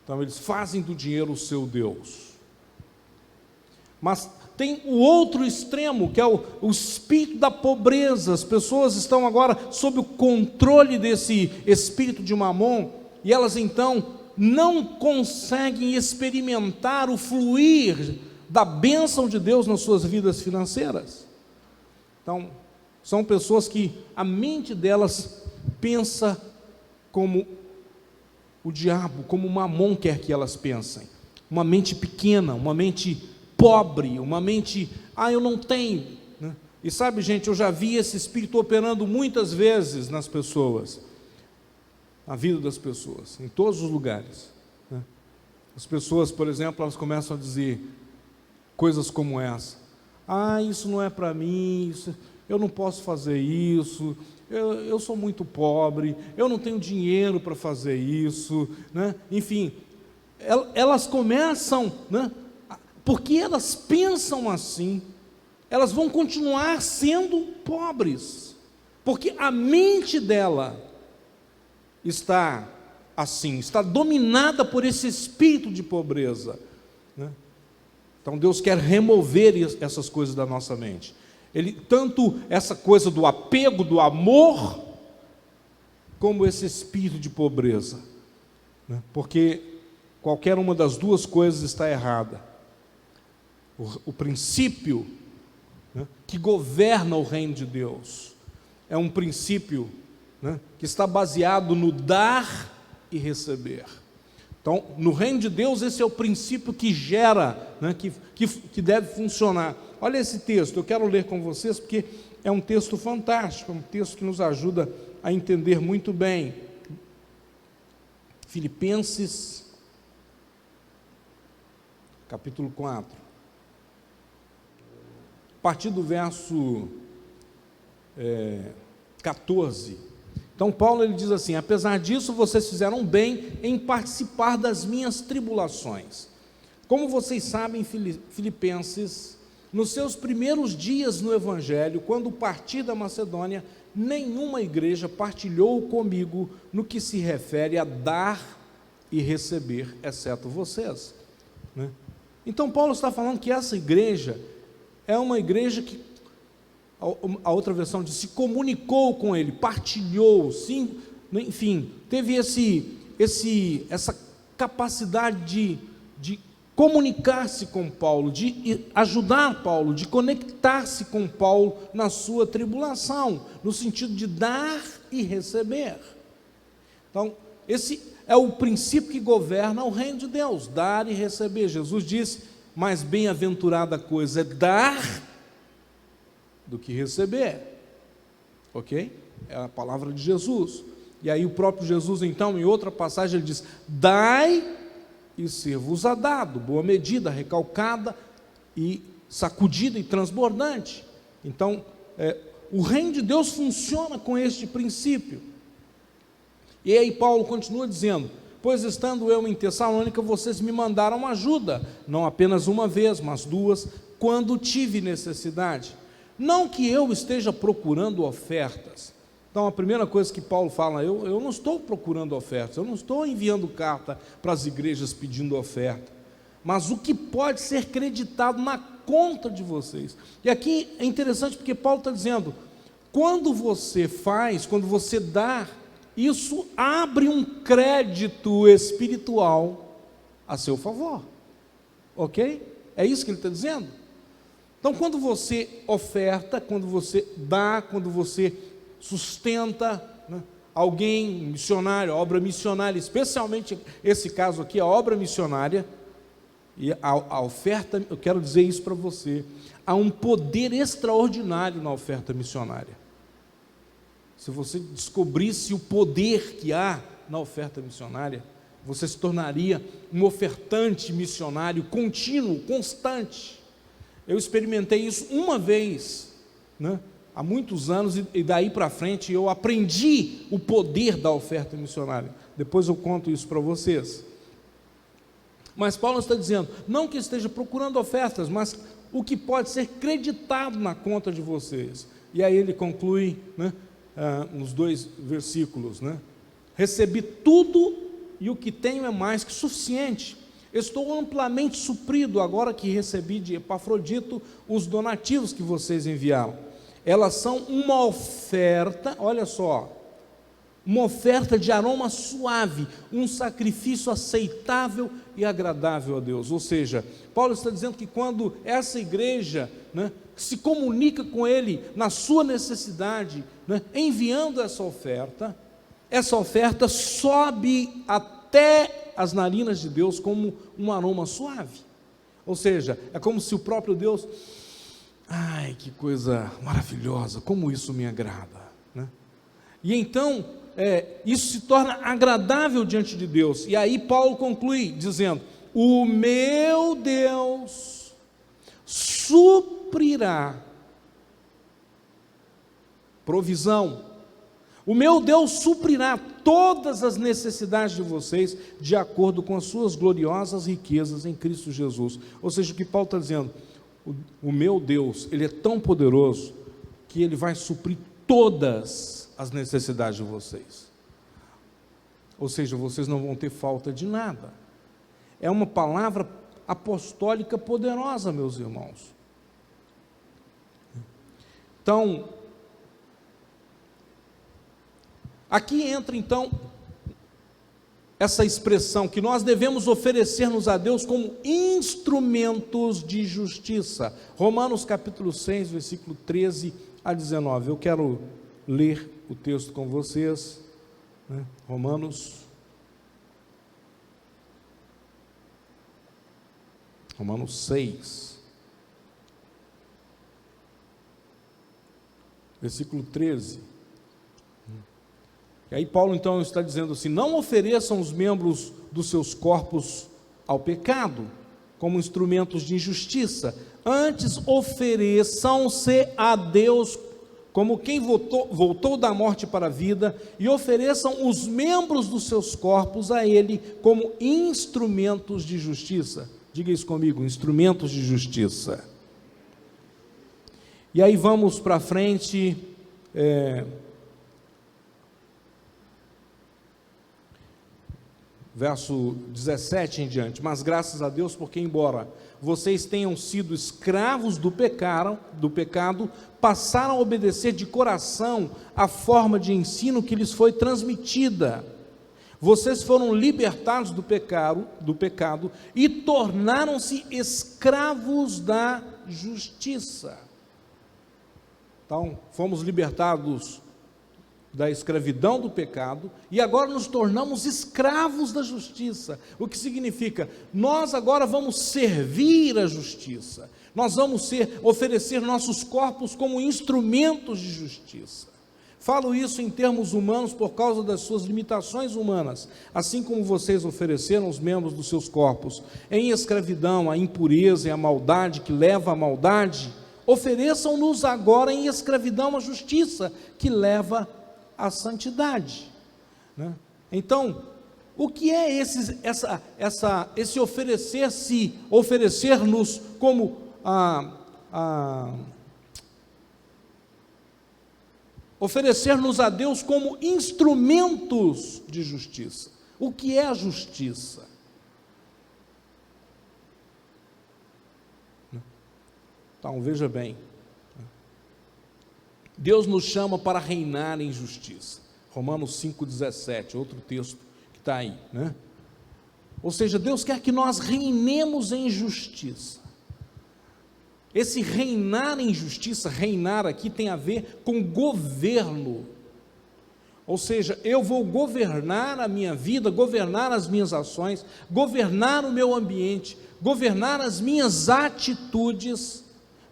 Então eles fazem do dinheiro o seu Deus. Mas tem o outro extremo, que é o espírito da pobreza. As pessoas estão agora sob o controle desse espírito de Mamon, e elas então não conseguem experimentar o fluir da bênção de Deus nas suas vidas financeiras. Então, são pessoas que a mente delas pensa como o diabo, como Mamon quer que elas pensem. Uma mente pequena, uma mente pobre, uma mente, eu não tenho, né? E sabe, gente, eu já vi esse espírito operando muitas vezes nas pessoas, na vida das pessoas, em todos os lugares, né? As pessoas, por exemplo, elas começam a dizer coisas como essa: isso não é para mim, eu não posso fazer isso, eu sou muito pobre, eu não tenho dinheiro para fazer isso, né? Enfim, elas começam, né? Porque elas pensam assim, elas vão continuar sendo pobres, porque a mente dela está assim, está dominada por esse espírito de pobreza, né? Então Deus quer remover essas coisas da nossa mente. Tanto essa coisa do apego, do amor, como esse espírito de pobreza, né? Porque qualquer uma das duas coisas está errada. O princípio, né, que governa o reino de Deus é um princípio, né, que está baseado no dar e receber. Então, no reino de Deus, esse é o princípio que gera, né, que deve funcionar. Olha esse texto, eu quero ler com vocês, porque é um texto fantástico, é um texto que nos ajuda a entender muito bem. Filipenses, capítulo 4, a partir do verso 14. Então Paulo ele diz assim: apesar disso, vocês fizeram bem em participar das minhas tribulações. Como vocês sabem, Filipenses, nos seus primeiros dias no Evangelho, quando parti da Macedônia, nenhuma igreja partilhou comigo no que se refere a dar e receber, exceto vocês, né? Então Paulo está falando que essa igreja é uma igreja que, a outra versão diz, se comunicou com ele, partilhou, sim, enfim, teve essa capacidade de comunicar-se com Paulo, de ajudar Paulo, de conectar-se com Paulo na sua tribulação, no sentido de dar e receber. Então, esse é o princípio que governa o reino de Deus, dar e receber. Jesus disse: mais bem-aventurada coisa é dar do que receber, ok? É a palavra de Jesus. E aí o próprio Jesus, então, em outra passagem, ele diz: dai e ser-vos-á dado, boa medida, recalcada e sacudida e transbordante. Então, o reino de Deus funciona com este princípio. E aí Paulo continua dizendo: pois estando eu em Tessalônica, vocês me mandaram ajuda, não apenas uma vez, mas duas, quando tive necessidade. Não que eu esteja procurando ofertas. Então, a primeira coisa que Paulo fala: eu não estou procurando ofertas, eu não estou enviando carta para as igrejas pedindo oferta, mas o que pode ser creditado na conta de vocês. E aqui é interessante porque Paulo está dizendo: quando você faz, quando você dá, isso abre um crédito espiritual a seu favor, ok? É isso que ele está dizendo. Então, quando você oferta, quando você dá, quando você sustenta, né, alguém, missionário, obra missionária, especialmente esse caso aqui, a obra missionária, e a oferta, eu quero dizer isso para você, há um poder extraordinário na oferta missionária. Se você descobrisse o poder que há na oferta missionária, você se tornaria um ofertante missionário contínuo, constante. Eu experimentei isso uma vez, né, há muitos anos, e daí para frente eu aprendi o poder da oferta missionária. Depois eu conto isso para vocês. Mas Paulo está dizendo, não que esteja procurando ofertas, mas o que pode ser creditado na conta de vocês. E aí ele conclui, né, nos 2 versículos, né? Recebi tudo e o que tenho é mais que suficiente. Estou amplamente suprido agora que recebi de Epafrodito os donativos que vocês enviaram. Elas são uma oferta, olha só, uma oferta de aroma suave, um sacrifício aceitável e agradável a Deus. Ou seja, Paulo está dizendo que quando essa igreja, né, se comunica com ele na sua necessidade, né, enviando essa oferta sobe até as narinas de Deus como um aroma suave. Ou seja, é como se o próprio Deus, ai, que coisa maravilhosa, como isso me agrada, né? E então, isso se torna agradável diante de Deus. E aí Paulo conclui dizendo: o meu Deus suprirá, provisão, o meu Deus suprirá todas as necessidades de vocês, de acordo com as suas gloriosas riquezas em Cristo Jesus. Ou seja, o que Paulo está dizendo, o meu Deus, Ele é tão poderoso, que Ele vai suprir todas as necessidades de vocês. Ou seja, vocês não vão ter falta de nada. É uma palavra apostólica poderosa, meus irmãos. Então, aqui entra então essa expressão que nós devemos oferecer-nos a Deus como instrumentos de justiça. Romanos capítulo 6, versículo 13 a 19. Eu quero ler o texto com vocês, né? Romanos 6, versículo 13. E aí Paulo então está dizendo assim: não ofereçam os membros dos seus corpos ao pecado, como instrumentos de injustiça, antes ofereçam-se a Deus como quem voltou da morte para a vida, e ofereçam os membros dos seus corpos a Ele como instrumentos de justiça. Diga isso comigo: instrumentos de justiça. E aí vamos para frente, verso 17 em diante. Mas graças a Deus, porque embora vocês tenham sido escravos do pecado, passaram a obedecer de coração a forma de ensino que lhes foi transmitida. Vocês foram libertados do pecado e tornaram-se escravos da justiça. Então, fomos libertados da escravidão do pecado e agora nos tornamos escravos da justiça. O que significa? Nós agora vamos servir a justiça. Nós vamos oferecer nossos corpos como instrumentos de justiça. Falo isso em termos humanos por causa das suas limitações humanas, assim como vocês ofereceram os membros dos seus corpos em escravidão, à impureza e à maldade que leva à maldade, ofereçam-nos agora em escravidão à justiça que leva à santidade, né? Então, o que é esse oferecer-nos como oferecer-nos a Deus como instrumentos de justiça? O que é a justiça? Então, veja bem, Deus nos chama para reinar em justiça. Romanos 5,17, outro texto que está aí, né? Ou seja, Deus quer que nós reinemos em justiça. Esse reinar em justiça, reinar aqui tem a ver com governo. Ou seja, eu vou governar a minha vida, governar as minhas ações, governar o meu ambiente, governar as minhas atitudes,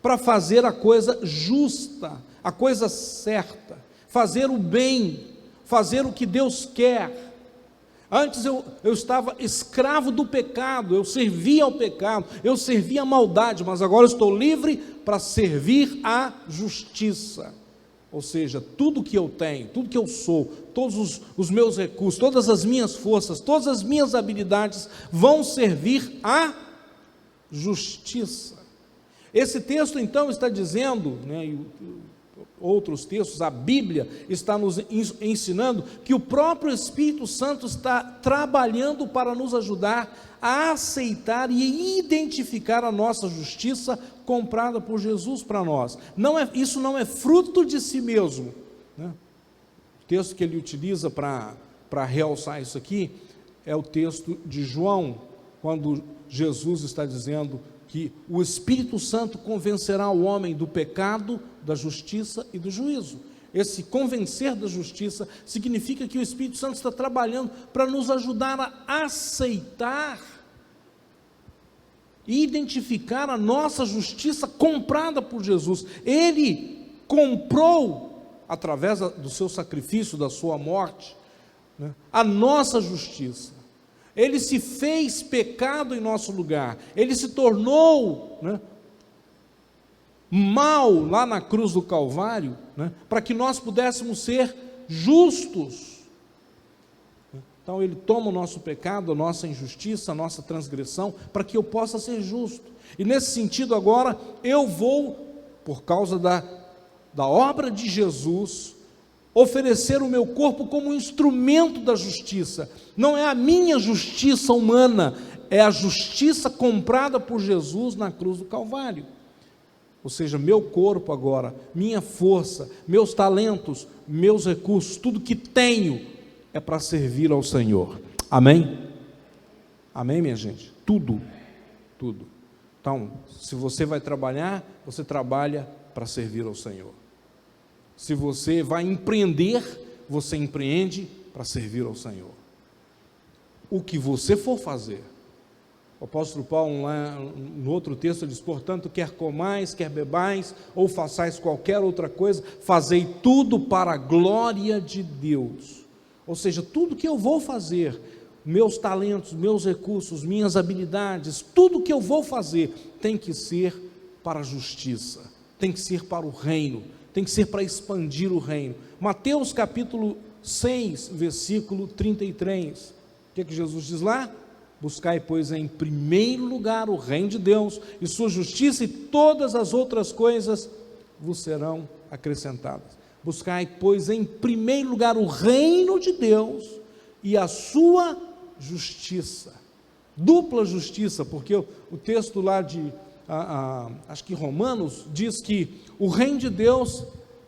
para fazer a coisa justa, a coisa certa, fazer o bem, fazer o que Deus quer. Antes eu estava escravo do pecado, eu servia ao pecado, eu servia à maldade, mas agora eu estou livre para servir à justiça. Ou seja, tudo que eu tenho, tudo que eu sou, todos os meus recursos, todas as minhas forças, todas as minhas habilidades vão servir à justiça. Esse texto então está dizendo, né, e outros textos, a Bíblia está nos ensinando que o próprio Espírito Santo está trabalhando para nos ajudar a aceitar e identificar a nossa justiça comprada por Jesus para nós. Isso não é fruto de si mesmo, né? O texto que ele utiliza para realçar isso aqui é o texto de João, quando Jesus está dizendo que o Espírito Santo convencerá o homem do pecado, da justiça e do juízo. Esse convencer da justiça significa que o Espírito Santo está trabalhando para nos ajudar a aceitar e identificar a nossa justiça comprada por Jesus. Ele comprou, através do seu sacrifício, da sua morte, né, a nossa justiça. Ele se fez pecado em nosso lugar, ele se tornou, né, mal lá na cruz do Calvário, né, para que nós pudéssemos ser justos. Então ele toma o nosso pecado, a nossa injustiça, a nossa transgressão, para que eu possa ser justo. E nesse sentido agora, eu vou, por causa da obra de Jesus, oferecer o meu corpo como instrumento da justiça. Não é a minha justiça humana, é a justiça comprada por Jesus na cruz do Calvário. Ou seja, meu corpo agora, minha força, meus talentos, meus recursos, tudo que tenho é para servir ao Senhor. Amém? Amém, minha gente? Tudo. Então, se você vai trabalhar, você trabalha para servir ao Senhor. Se você vai empreender, você empreende para servir ao Senhor. O que você for fazer. O apóstolo Paulo, lá no outro texto, diz: portanto, quer comais, quer bebais, ou façais qualquer outra coisa, fazei tudo para a glória de Deus. Ou seja, tudo que eu vou fazer, meus talentos, meus recursos, minhas habilidades, tudo que eu vou fazer tem que ser para a justiça, tem que ser para o reino, tem que ser para expandir o reino. Mateus capítulo 6, versículo 33, o que Jesus diz lá? Buscai, pois, em primeiro lugar o reino de Deus e sua justiça, e todas as outras coisas vos serão acrescentadas. Buscai, pois, em primeiro lugar o reino de Deus e a sua justiça. Dupla justiça, porque o texto lá de, acho que Romanos, diz que o reino de Deus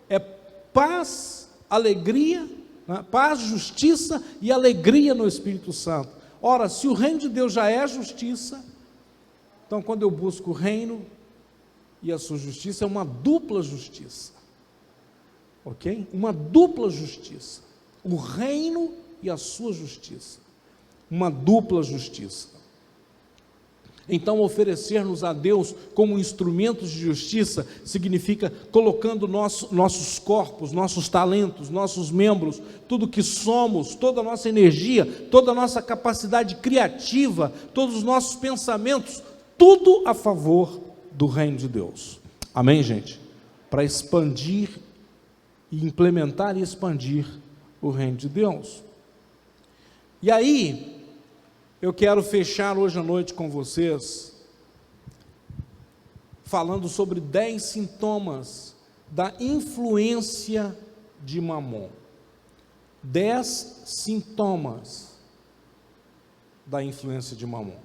é paz, alegria, né? Paz, justiça e alegria no Espírito Santo. Ora, se o reino de Deus já é justiça, então quando eu busco o reino e a sua justiça, é uma dupla justiça, ok? Uma dupla justiça, o reino e a sua justiça, uma dupla justiça. Então, oferecer-nos a Deus como instrumentos de justiça significa colocando nossos corpos, nossos talentos, nossos membros, tudo que somos, toda a nossa energia, toda a nossa capacidade criativa, todos os nossos pensamentos, tudo a favor do reino de Deus. Amém, gente? Para expandir e implementar e expandir o reino de Deus. E aí, eu quero fechar hoje à noite com vocês, falando sobre 10 sintomas da influência de Mamon. 10 sintomas da influência de Mamon.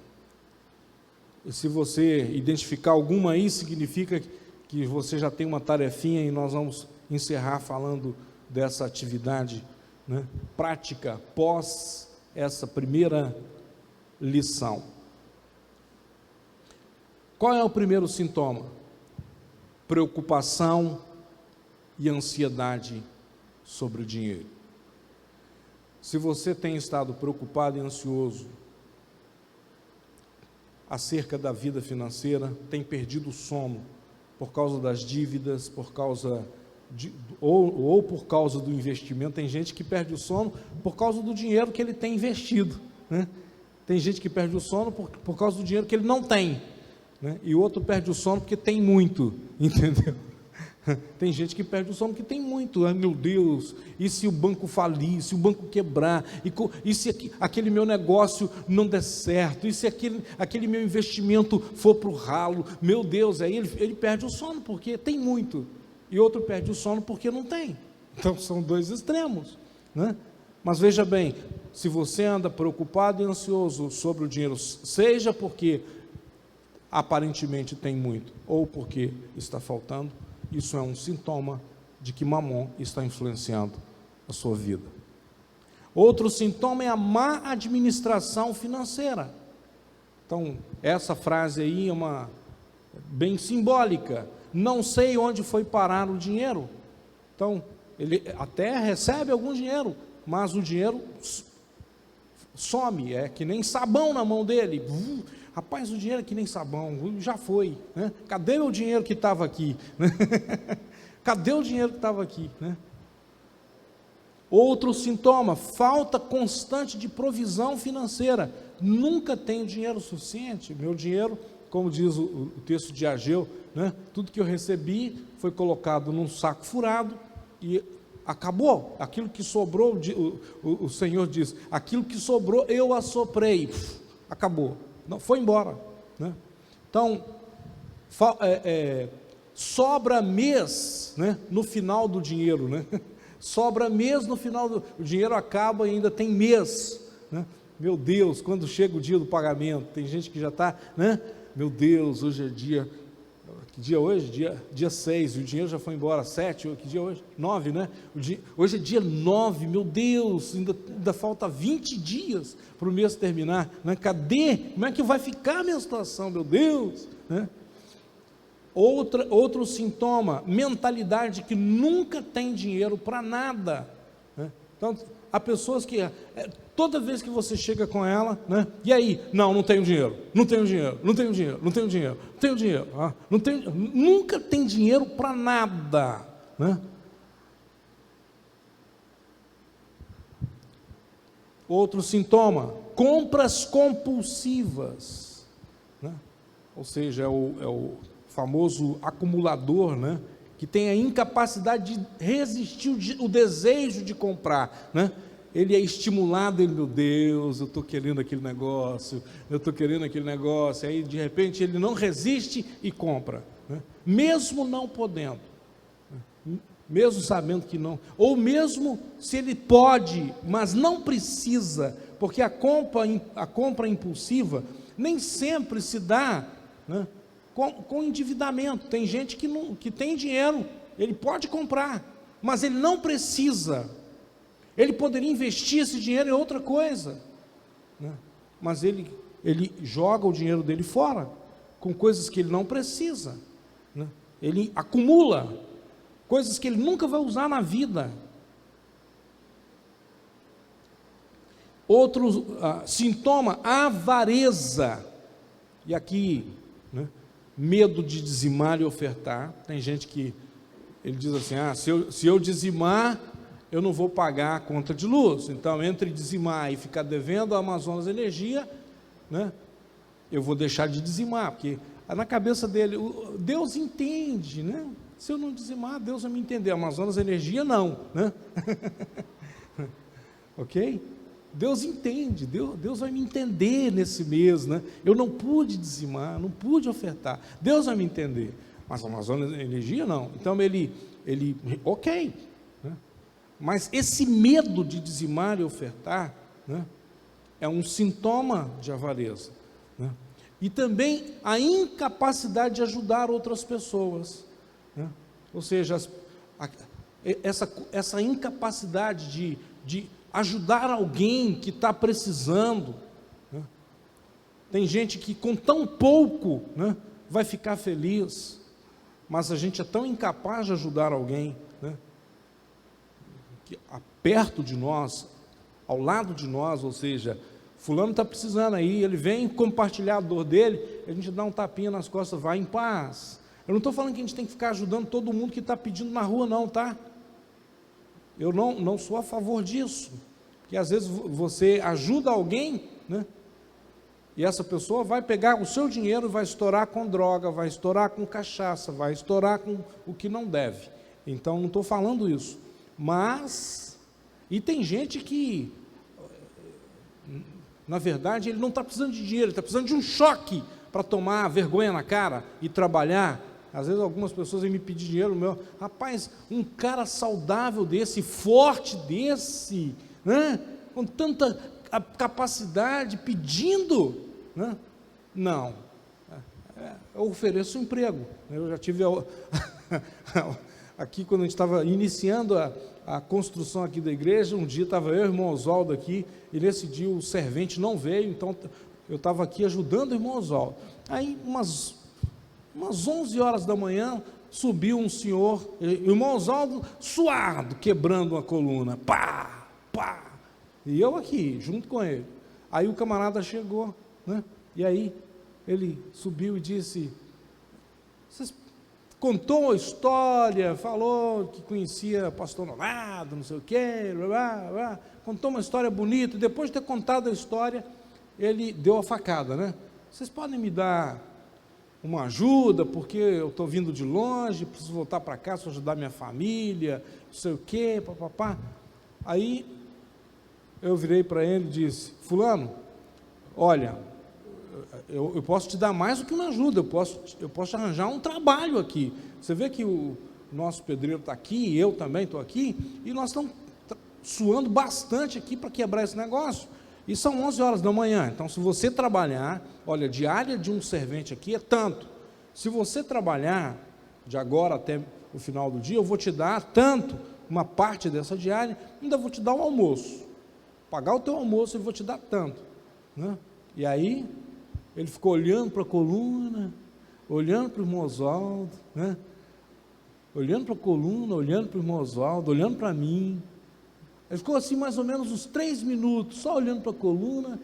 E se você identificar alguma aí, significa que você já tem uma tarefinha, e nós vamos encerrar falando dessa atividade, né, prática, pós essa primeira lição. Qual é o primeiro sintoma? Preocupação e ansiedade sobre o dinheiro. Se você tem estado preocupado e ansioso acerca da vida financeira, tem perdido o sono por causa das dívidas, por causa ou por causa do investimento, tem gente que perde o sono por causa do dinheiro que ele tem investido, né? Tem gente que perde o sono por causa do dinheiro que ele não tem, né? E o outro perde o sono porque tem muito, entendeu? Tem gente que perde o sono porque tem muito. Ai, meu Deus, e se o banco falir, se o banco quebrar, e se aquele meu negócio não der certo, e se aquele meu investimento for para o ralo, meu Deus, aí ele perde o sono porque tem muito, e outro perde o sono porque não tem. Então são dois extremos, né? Mas veja bem, se você anda preocupado e ansioso sobre o dinheiro, seja porque aparentemente tem muito, ou porque está faltando, isso é um sintoma de que Mamon está influenciando a sua vida. Outro sintoma é a má administração financeira. Então, essa frase aí é uma bem simbólica. Não sei onde foi parar o dinheiro. Então, ele até recebe algum dinheiro, mas o dinheiro some, é que nem sabão na mão dele. Rapaz, o dinheiro é que nem sabão, já foi, né? Cadê o dinheiro que estava aqui? Cadê o dinheiro que estava aqui, né? Outro sintoma, falta constante de provisão financeira. Nunca tenho dinheiro suficiente. Meu dinheiro, como diz o texto de Ageu, né? Tudo que eu recebi foi colocado num saco furado e acabou. Aquilo que sobrou, o Senhor diz, aquilo que sobrou eu assoprei, acabou, não, foi embora, né? Então, sobra mês, né, no final do dinheiro, né? Sobra mês no final o dinheiro acaba e ainda tem mês, né? Meu Deus, quando chega o dia do pagamento, tem gente que já está, né? Meu Deus, hoje é dia, que dia hoje? Dia 6, o dinheiro já foi embora, 7, que dia hoje? 9, né? Hoje é dia 9, meu Deus, ainda falta 20 dias para o mês terminar, né? Cadê? Como é que vai ficar a minha situação, meu Deus, né? Outro sintoma, mentalidade que nunca tem dinheiro para nada, né? Então, há pessoas que, toda vez que você chega com ela, né? E aí? Não tenho dinheiro, não tenho dinheiro, não tenho dinheiro, não tenho dinheiro, não tenho dinheiro, nunca tem dinheiro para nada, né? Outro sintoma, compras compulsivas, né? Ou seja, é o famoso acumulador, né? Que tem a incapacidade de resistir o desejo de comprar, né? Ele é estimulado, meu Deus, eu estou querendo aquele negócio, aí de repente ele não resiste e compra, né? Mesmo não podendo, né? Mesmo sabendo que não, ou mesmo se ele pode, mas não precisa, porque a compra impulsiva nem sempre se dá, né, com endividamento. Tem gente que tem dinheiro, ele pode comprar, mas ele não precisa. Ele poderia investir esse dinheiro em outra coisa, né? Mas ele joga o dinheiro dele fora, com coisas que ele não precisa, né? Ele acumula coisas que ele nunca vai usar na vida. Outro sintoma, avareza. E aqui, né, medo de dizimar e ofertar. Tem gente que ele diz assim, se eu dizimar, eu não vou pagar a conta de luz. Então, entre dizimar e ficar devendo a Amazonas Energia, né, eu vou deixar de dizimar, porque na cabeça dele, Deus entende, né? Se eu não dizimar, Deus vai me entender. Amazonas Energia, não, né? Ok? Deus entende, Deus vai me entender nesse mês, né? Eu não pude dizimar, não pude ofertar. Deus vai me entender. Mas Amazonas Energia, não. Então, ok, né? Mas esse medo de dizimar e ofertar, né, é um sintoma de avareza, né? E também a incapacidade de ajudar outras pessoas, né? Ou seja, essa incapacidade de ajudar alguém que está precisando, né? Tem gente que com tão pouco, né, vai ficar feliz, mas a gente é tão incapaz de ajudar alguém, né, que perto de nós, ao lado de nós, ou seja, fulano está precisando aí, ele vem compartilhar a dor dele, a gente dá um tapinha nas costas, vai em paz. Eu não estou falando que a gente tem que ficar ajudando todo mundo que está pedindo na rua, não, tá? Eu não sou a favor disso, porque às vezes você ajuda alguém, né, e essa pessoa vai pegar o seu dinheiro e vai estourar com droga, vai estourar com cachaça, vai estourar com o que não deve. Então, não estou falando isso, mas, e tem gente que, na verdade, ele não está precisando de dinheiro, ele está precisando de um choque para tomar vergonha na cara e trabalhar. Às vezes algumas pessoas vêm me pedir dinheiro meu. Rapaz, um cara saudável desse, forte desse, né, com tanta capacidade, pedindo, né? Não, eu ofereço um emprego. Eu já tive aqui, quando a gente estava iniciando a construção aqui da igreja, um dia estava eu e o irmão Oswaldo aqui, e nesse dia o servente não veio, então eu estava aqui ajudando o irmão Oswaldo. Aí umas 11 horas da manhã, subiu um senhor, o irmão Oswaldo suado, quebrando uma coluna, pá, pá, e eu aqui, junto com ele. Aí o camarada chegou, né? E aí ele subiu e disse, contou a história, falou que conhecia o pastor Nonato, não sei o quê, blá, blá, contou uma história bonita. Depois de ter contado a história, ele deu a facada, né? Vocês podem me dar uma ajuda, porque eu estou vindo de longe, preciso voltar para cá, preciso ajudar minha família, não sei o quê, papapá. Aí eu virei para ele e disse, fulano, olha, eu posso te dar mais do que uma ajuda, eu posso te arranjar um trabalho aqui. Você vê que o nosso pedreiro está aqui, eu também estou aqui, e nós estamos suando bastante aqui para quebrar esse negócio. E são 11 horas da manhã, então se você trabalhar, olha, a diária de um servente aqui é tanto. Se você trabalhar de agora até o final do dia, eu vou te dar tanto, uma parte dessa diária, ainda vou te dar o almoço. Pagar o teu almoço, eu vou te dar tanto, né? E aí, ele ficou olhando para a coluna, olhando para o irmão Oswaldo, né? Olhando para a coluna, olhando para o irmão Oswaldo, olhando para mim. Ele ficou assim mais ou menos uns 3 minutos, só olhando para a coluna,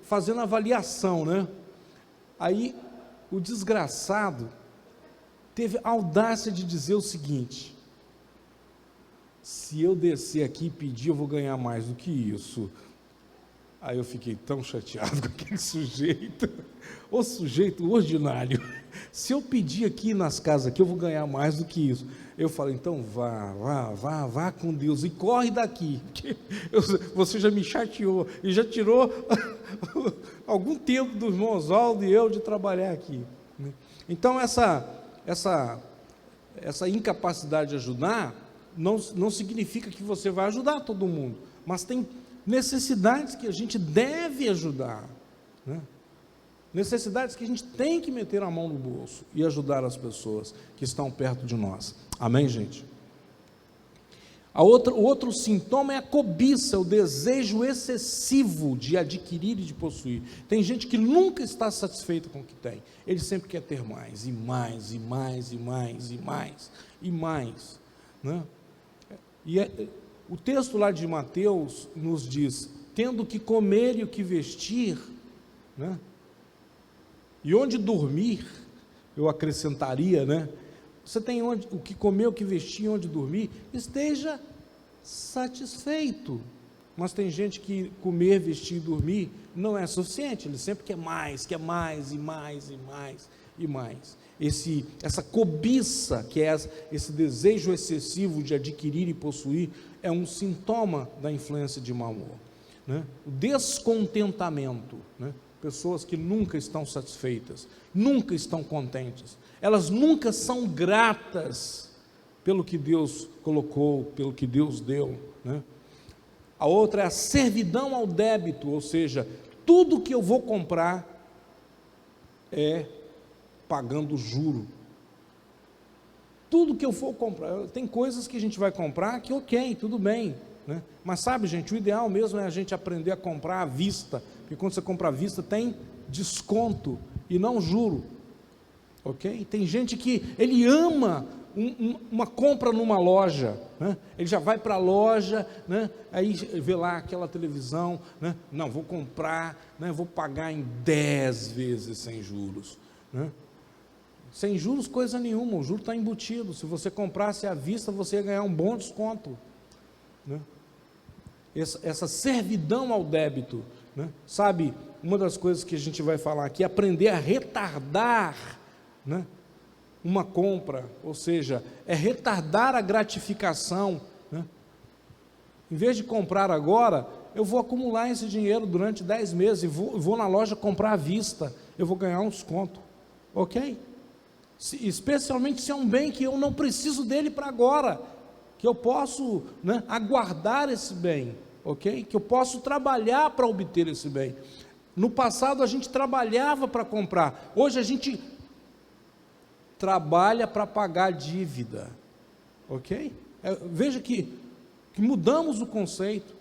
fazendo avaliação, né? Aí, o desgraçado teve a audácia de dizer o seguinte, se eu descer aqui e pedir, eu vou ganhar mais do que isso. Aí eu fiquei tão chateado com aquele sujeito, o sujeito ordinário. Se eu pedir aqui nas casas aqui, eu vou ganhar mais do que isso. Eu falei, então vá com Deus e corre daqui, porque você já me chateou e já tirou algum tempo do irmão Oswaldo e eu de trabalhar aqui. Então essa incapacidade de ajudar não significa que você vai ajudar todo mundo, mas tem necessidades que a gente deve ajudar, né? Necessidades que a gente tem que meter a mão no bolso e ajudar as pessoas que estão perto de nós. Amém, gente? O outro sintoma é a cobiça, o desejo excessivo de adquirir e de possuir. Tem gente que nunca está satisfeita com o que tem. Ele sempre quer ter mais, e mais, e mais, e mais, e mais, e mais, né? O texto lá de Mateus nos diz, tendo que comer e o que vestir, né? E onde dormir, eu acrescentaria, né? Você tem o que comer, o que vestir, onde dormir, esteja satisfeito. Mas tem gente que comer, vestir e dormir não é suficiente, ele sempre quer mais, e mais, e mais, e mais. Essa cobiça, que é esse desejo excessivo de adquirir e possuir, é um sintoma da influência de mau humor, né? O descontentamento, né? Pessoas que nunca estão satisfeitas, nunca estão contentes, elas nunca são gratas pelo que Deus colocou, pelo que Deus deu, né? A outra é a servidão ao débito, ou seja, tudo que eu vou comprar é pagando juro. Tudo que eu for comprar, tem coisas que a gente vai comprar que ok, tudo bem, né? Mas sabe, gente, o ideal mesmo é a gente aprender a comprar à vista, porque quando você compra à vista tem desconto e não juro, ok? Tem gente que ele ama uma compra numa loja, né? Ele já vai para a loja, né? Aí vê lá aquela televisão, né? Não, vou comprar, né? Vou pagar em 10 vezes sem juros, né? Sem juros coisa nenhuma, o juro está embutido. Se você comprasse à vista, você ia ganhar um bom desconto, né? Essa servidão ao débito, né? Sabe, uma das coisas que a gente vai falar aqui é aprender a retardar, né, uma compra, ou seja, é retardar a gratificação, né? Em vez de comprar agora, eu vou acumular esse dinheiro durante 10 meses e vou na loja comprar à vista, eu vou ganhar um desconto, ok? Especialmente se é um bem que eu não preciso dele para agora, que eu posso, né, aguardar esse bem, ok? Que eu posso trabalhar para obter esse bem. No passado a gente trabalhava para comprar, hoje a gente trabalha para pagar dívida, ok? Veja que mudamos o conceito.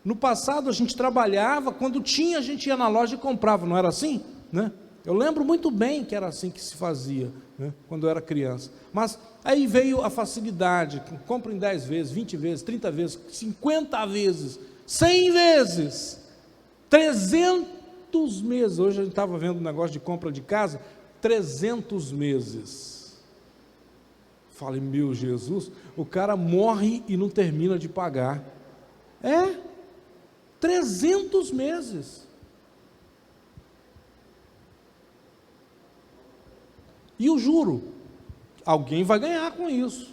No passado a gente trabalhava, quando tinha a gente ia na loja e comprava, não era assim, né? Eu lembro muito bem que era assim que se fazia, né, quando eu era criança. Mas aí veio a facilidade, compra em 10 vezes, 20 vezes, 30 vezes, 50 vezes, 100 vezes, 300 meses. Hoje a gente estava vendo um negócio de compra de casa, 300 meses. Falei, meu Jesus, o cara morre e não termina de pagar. 300 meses. E o juro? Alguém vai ganhar com isso,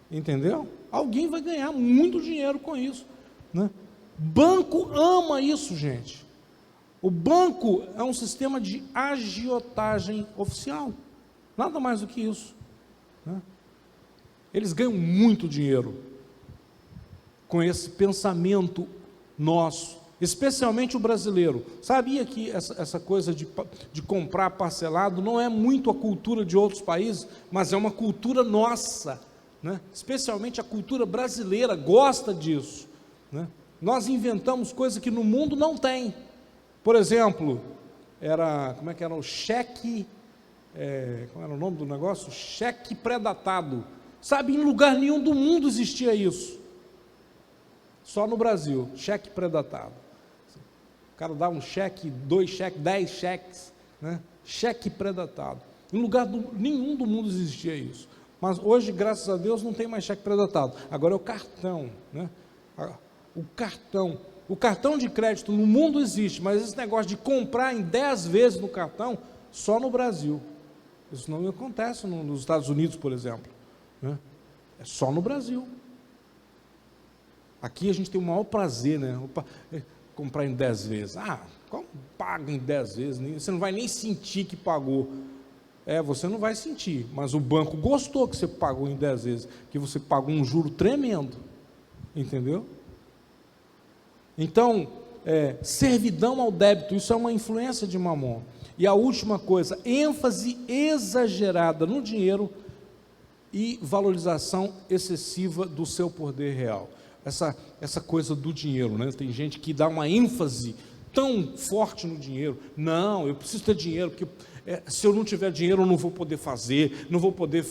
entendeu? Alguém vai ganhar muito dinheiro com isso, né? Banco ama isso, gente. O banco é um sistema de agiotagem oficial, nada mais do que isso, né? Eles ganham muito dinheiro com esse pensamento nosso, especialmente o brasileiro. Sabia que essa coisa de comprar parcelado não é muito a cultura de outros países, mas é uma cultura nossa, né? Especialmente a cultura brasileira gosta disso, né? Nós inventamos coisas que no mundo não tem. Por exemplo, como é que era o cheque, como era o nome do negócio? Cheque pré-datado. Sabe, em lugar nenhum do mundo existia isso. Só no Brasil, cheque pré-datado. O cara dá um cheque, 2 cheques, 10 cheques, né? Cheque pré-datado. Em lugar nenhum do mundo existia isso. Mas hoje, graças a Deus, não tem mais cheque pré-datado. Agora é o cartão, né? O cartão. O cartão de crédito no mundo existe, mas esse negócio de comprar em 10 vezes no cartão, só no Brasil. Isso não acontece nos Estados Unidos, por exemplo, né? É só no Brasil. Aqui a gente tem o maior prazer, né? Comprar em 10 vezes. Como paga em 10 vezes? Você não vai nem sentir que pagou. Você não vai sentir, mas o banco gostou que você pagou em 10 vezes, que você pagou um juro tremendo, entendeu? Então, servidão ao débito, isso é uma influência de Mamon. E a última coisa, ênfase exagerada no dinheiro e valorização excessiva do seu poder real. Essa coisa do dinheiro, né? Tem gente que dá uma ênfase tão forte no dinheiro. Não, eu preciso ter dinheiro, porque se eu não tiver dinheiro eu não vou poder fazer, não vou poder...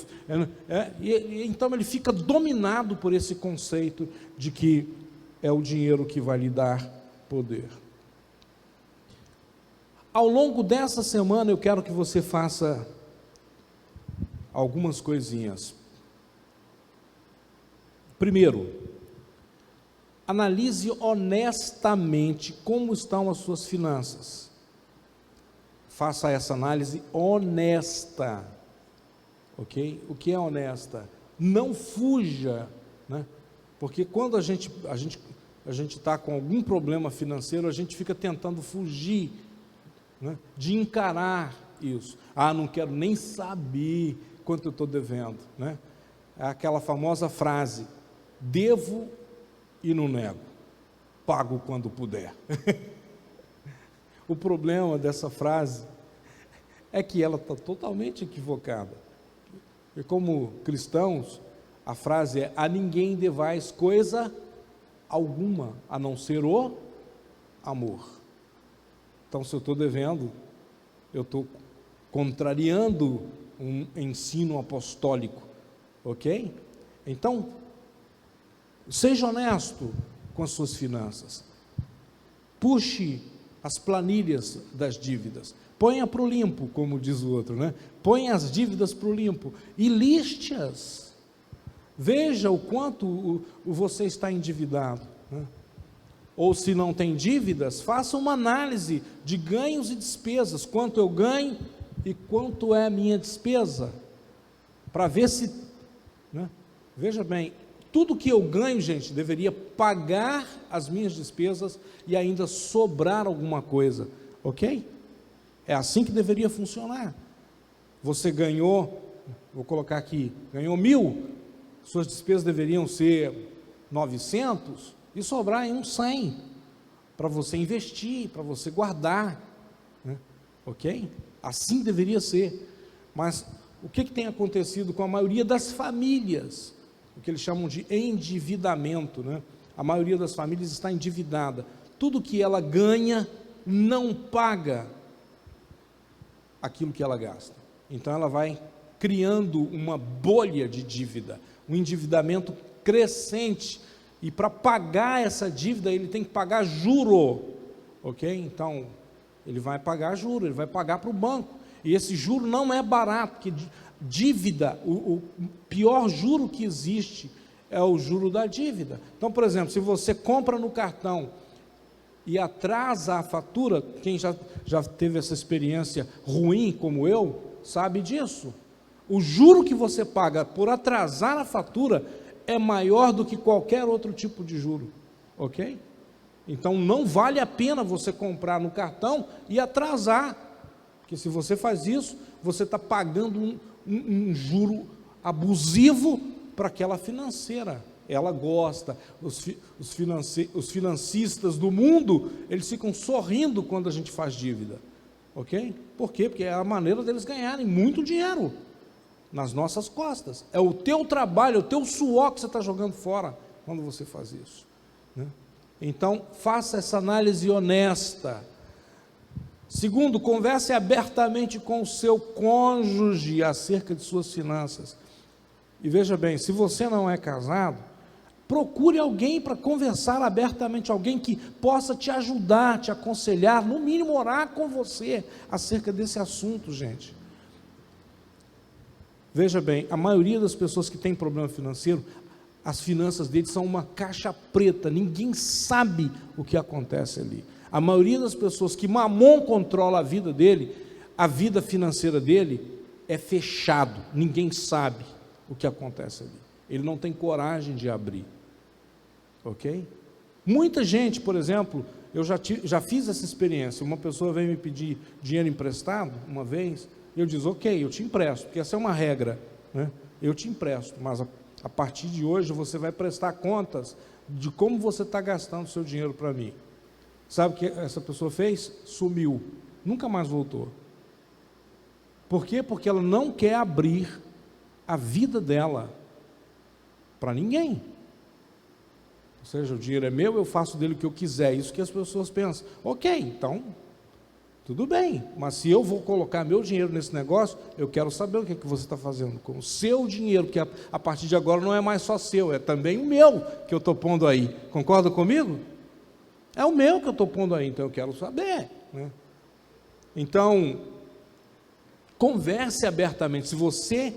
então ele fica dominado por esse conceito de que é o dinheiro que vai lhe dar poder. Ao longo dessa semana eu quero que você faça algumas coisinhas. Primeiro, analise honestamente como estão as suas finanças. Faça essa análise honesta, ok? O que é honesta? Não fuja, né? Porque quando a gente está com algum problema financeiro, a gente fica tentando fugir, né, de encarar isso. Não quero nem saber quanto eu estou devendo, né? É aquela famosa frase: devo e não nego, pago quando puder. O problema dessa frase é que ela está totalmente equivocada. E como cristãos, a frase é: a ninguém devais coisa alguma, a não ser o amor. Então, se eu estou devendo, eu estou contrariando um ensino apostólico, ok? Então, seja honesto com as suas finanças. Puxe as planilhas das dívidas. Ponha para o limpo, como diz o outro, né? Ponha as dívidas para o limpo e liste-as. Veja o quanto você está endividado, né? Ou se não tem dívidas, faça uma análise de ganhos e despesas. Quanto eu ganho e quanto é a minha despesa. Para ver se... né? Veja bem, tudo que eu ganho, gente, deveria pagar as minhas despesas e ainda sobrar alguma coisa, ok? É assim que deveria funcionar. Você ganhou, vou colocar aqui, ganhou 1.000, suas despesas deveriam ser 900 e sobrar em uns 100 para você investir, para você guardar, né? Ok? Assim deveria ser. Mas o que tem acontecido com a maioria das famílias? O que eles chamam de endividamento, né? A maioria das famílias está endividada. Tudo que ela ganha não paga aquilo que ela gasta. Então ela vai criando uma bolha de dívida, um endividamento crescente, e para pagar essa dívida ele tem que pagar juro, ok? Então ele vai pagar juro, ele vai pagar para o banco, e esse juro não é barato, porque dívida, o pior juro que existe é o juro da dívida. Então, por exemplo, se você compra no cartão e atrasa a fatura, quem já teve essa experiência ruim como eu, sabe disso. O juro que você paga por atrasar a fatura é maior do que qualquer outro tipo de juro, ok? Então não vale a pena você comprar no cartão e atrasar, porque se você faz isso, você está pagando um juro abusivo para aquela financeira. Ela gosta, os financistas do mundo, eles ficam sorrindo quando a gente faz dívida, ok? Por quê? Porque é a maneira deles ganharem muito dinheiro nas nossas costas. É o teu trabalho, é o teu suor que você está jogando fora quando você faz isso, né? Então, faça essa análise honesta. Segundo, converse abertamente com o seu cônjuge acerca de suas finanças. E veja bem, se você não é casado, procure alguém para conversar abertamente, alguém que possa te ajudar, te aconselhar, no mínimo orar com você acerca desse assunto, gente. Veja bem, a maioria das pessoas que tem problema financeiro, as finanças dele são uma caixa preta, ninguém sabe o que acontece ali. A maioria das pessoas que Mamon controla a vida dele, a vida financeira dele é fechado, ninguém sabe o que acontece ali. Ele não tem coragem de abrir, ok? Muita gente, por exemplo, eu já fiz essa experiência. Uma pessoa veio me pedir dinheiro emprestado uma vez, e eu disse, ok, eu te empresto, porque essa é uma regra, né? Eu te empresto, mas a partir de hoje você vai prestar contas de como você está gastando o seu dinheiro para mim. Sabe o que essa pessoa fez? Sumiu, nunca mais voltou. Por quê? Porque ela não quer abrir a vida dela para ninguém. Ou seja, o dinheiro é meu, eu faço dele o que eu quiser. Isso que as pessoas pensam. Ok, então, tudo bem. Mas se eu vou colocar meu dinheiro nesse negócio, eu quero saber o que você está fazendo com o seu dinheiro, que a partir de agora não é mais só seu, é também o meu que eu estou pondo aí. Concorda comigo? É o meu que eu estou pondo aí, então eu quero saber, né? Então, converse abertamente. Se você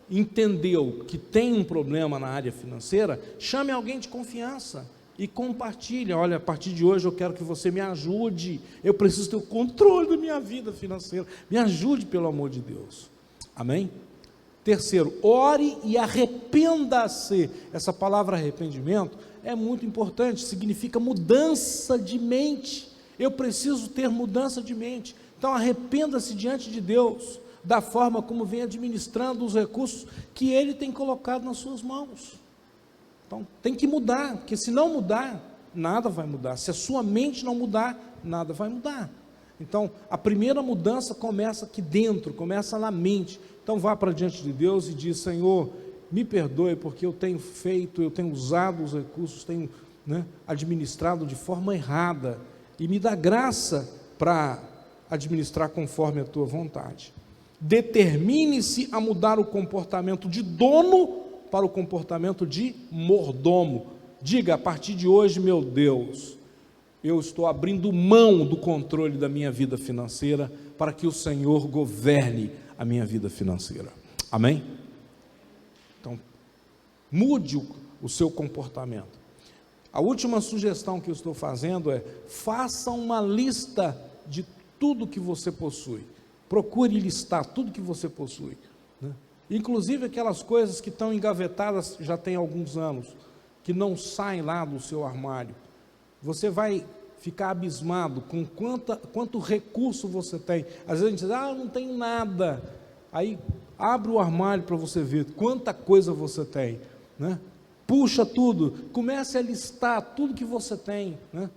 entendeu que tem um problema na área financeira, chame alguém de confiança e compartilhe. Olha, a partir de hoje eu quero que você me ajude, eu preciso ter o controle da minha vida financeira, me ajude pelo amor de Deus, amém? Terceiro, ore e arrependa-se. Essa palavra arrependimento é muito importante, significa mudança de mente. Eu preciso ter mudança de mente. Então arrependa-se diante de Deus da forma como vem administrando os recursos que Ele tem colocado nas suas mãos. Então tem que mudar, porque se não mudar, nada vai mudar. Se a sua mente não mudar, nada vai mudar. Então a primeira mudança começa aqui dentro, começa na mente. Então vá para diante de Deus e diz, Senhor, me perdoe porque eu tenho usado os recursos, tenho, né, administrado de forma errada, e me dá graça para administrar conforme a tua vontade. Determine-se a mudar o comportamento de dono para o comportamento de mordomo. Diga, a partir de hoje, meu Deus, eu estou abrindo mão do controle da minha vida financeira para que o Senhor governe a minha vida financeira. Amém? Então, mude o seu comportamento. A última sugestão que eu estou fazendo é, faça uma lista de tudo que você possui. Procure listar tudo que você possui, né? Inclusive aquelas coisas que estão engavetadas já tem alguns anos, que não saem lá do seu armário. Você vai ficar abismado com quanto recurso você tem. Às vezes a gente diz, eu não tenho nada. Aí abre o armário para você ver quanta coisa você tem, né? Puxa tudo, comece a listar tudo que você tem, né?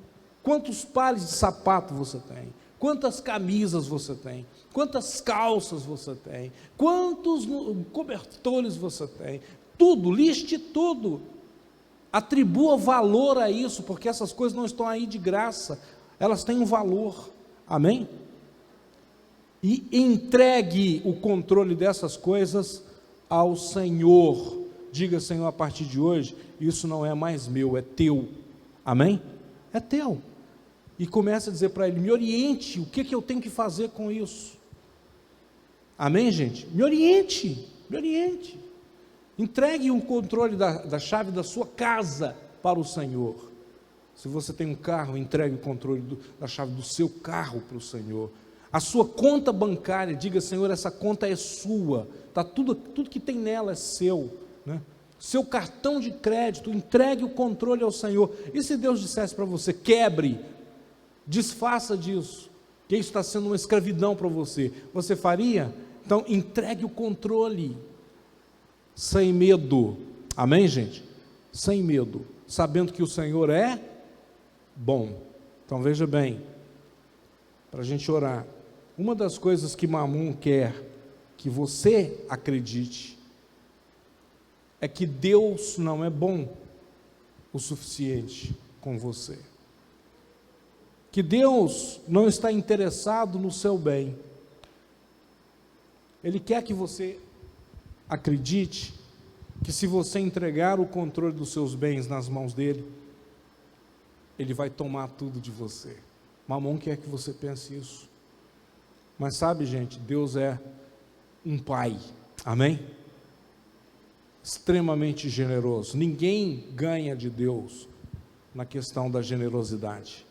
Quantos pares de sapato você tem, quantas camisas você tem, quantas calças você tem, quantos cobertores você tem, tudo, liste tudo, atribua valor a isso, porque essas coisas não estão aí de graça, elas têm um valor, amém? E entregue o controle dessas coisas ao Senhor. Diga, Senhor, a partir de hoje, isso não é mais meu, é teu, amém? É teu. E comece a dizer para Ele, me oriente, o que eu tenho que fazer com isso? Amém, gente? Me oriente, me oriente. Entregue o controle da chave da sua casa para o Senhor. Se você tem um carro, entregue o controle da chave do seu carro para o Senhor. A sua conta bancária, diga, Senhor, essa conta é sua, tá, tudo que tem nela é seu, né? Seu cartão de crédito, entregue o controle ao Senhor. E se Deus dissesse para você, quebre, desfaça disso, que isso está sendo uma escravidão para você, você faria? Então entregue o controle, sem medo, amém, gente? Sem medo, sabendo que o Senhor é bom. Então veja bem, para a gente orar, uma das coisas que Mamon quer que você acredite é que Deus não é bom o suficiente com você, que Deus não está interessado no seu bem. Ele quer que você acredite que se você entregar o controle dos seus bens nas mãos dele, ele vai tomar tudo de você. Mamon quer que você pense isso. Mas sabe, gente, Deus é um pai, amém? extremamente generoso. Ninguém ganha de Deus na questão da generosidade.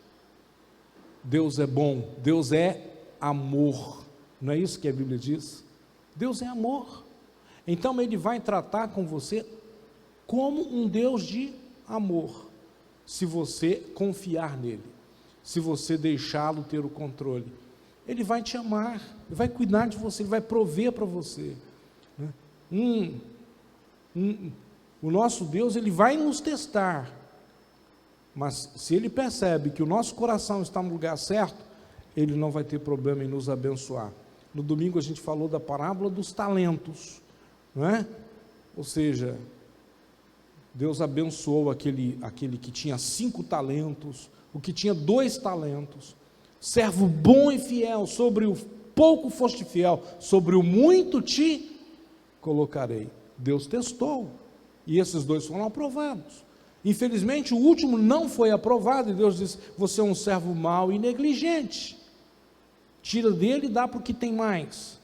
Deus é bom, Deus é amor, não é isso que a Bíblia diz? Deus é amor, então Ele vai tratar com você como um Deus de amor, se você confiar nele, se você deixá-lo ter o controle. Ele vai te amar, Ele vai cuidar de você, Ele vai prover para você, né? O nosso Deus, Ele vai nos testar, mas se Ele percebe que o nosso coração está no lugar certo, Ele não vai ter problema em nos abençoar. No domingo a gente falou da parábola dos talentos, não é? Ou seja, Deus abençoou aquele que tinha 5 talentos, o que tinha 2 talentos, servo bom e fiel, sobre o pouco foste fiel, sobre o muito te colocarei. Deus testou, e esses 2 foram aprovados. Infelizmente o último não foi aprovado, e Deus disse: você é um servo mau e negligente, tira dele e dá para o que tem mais,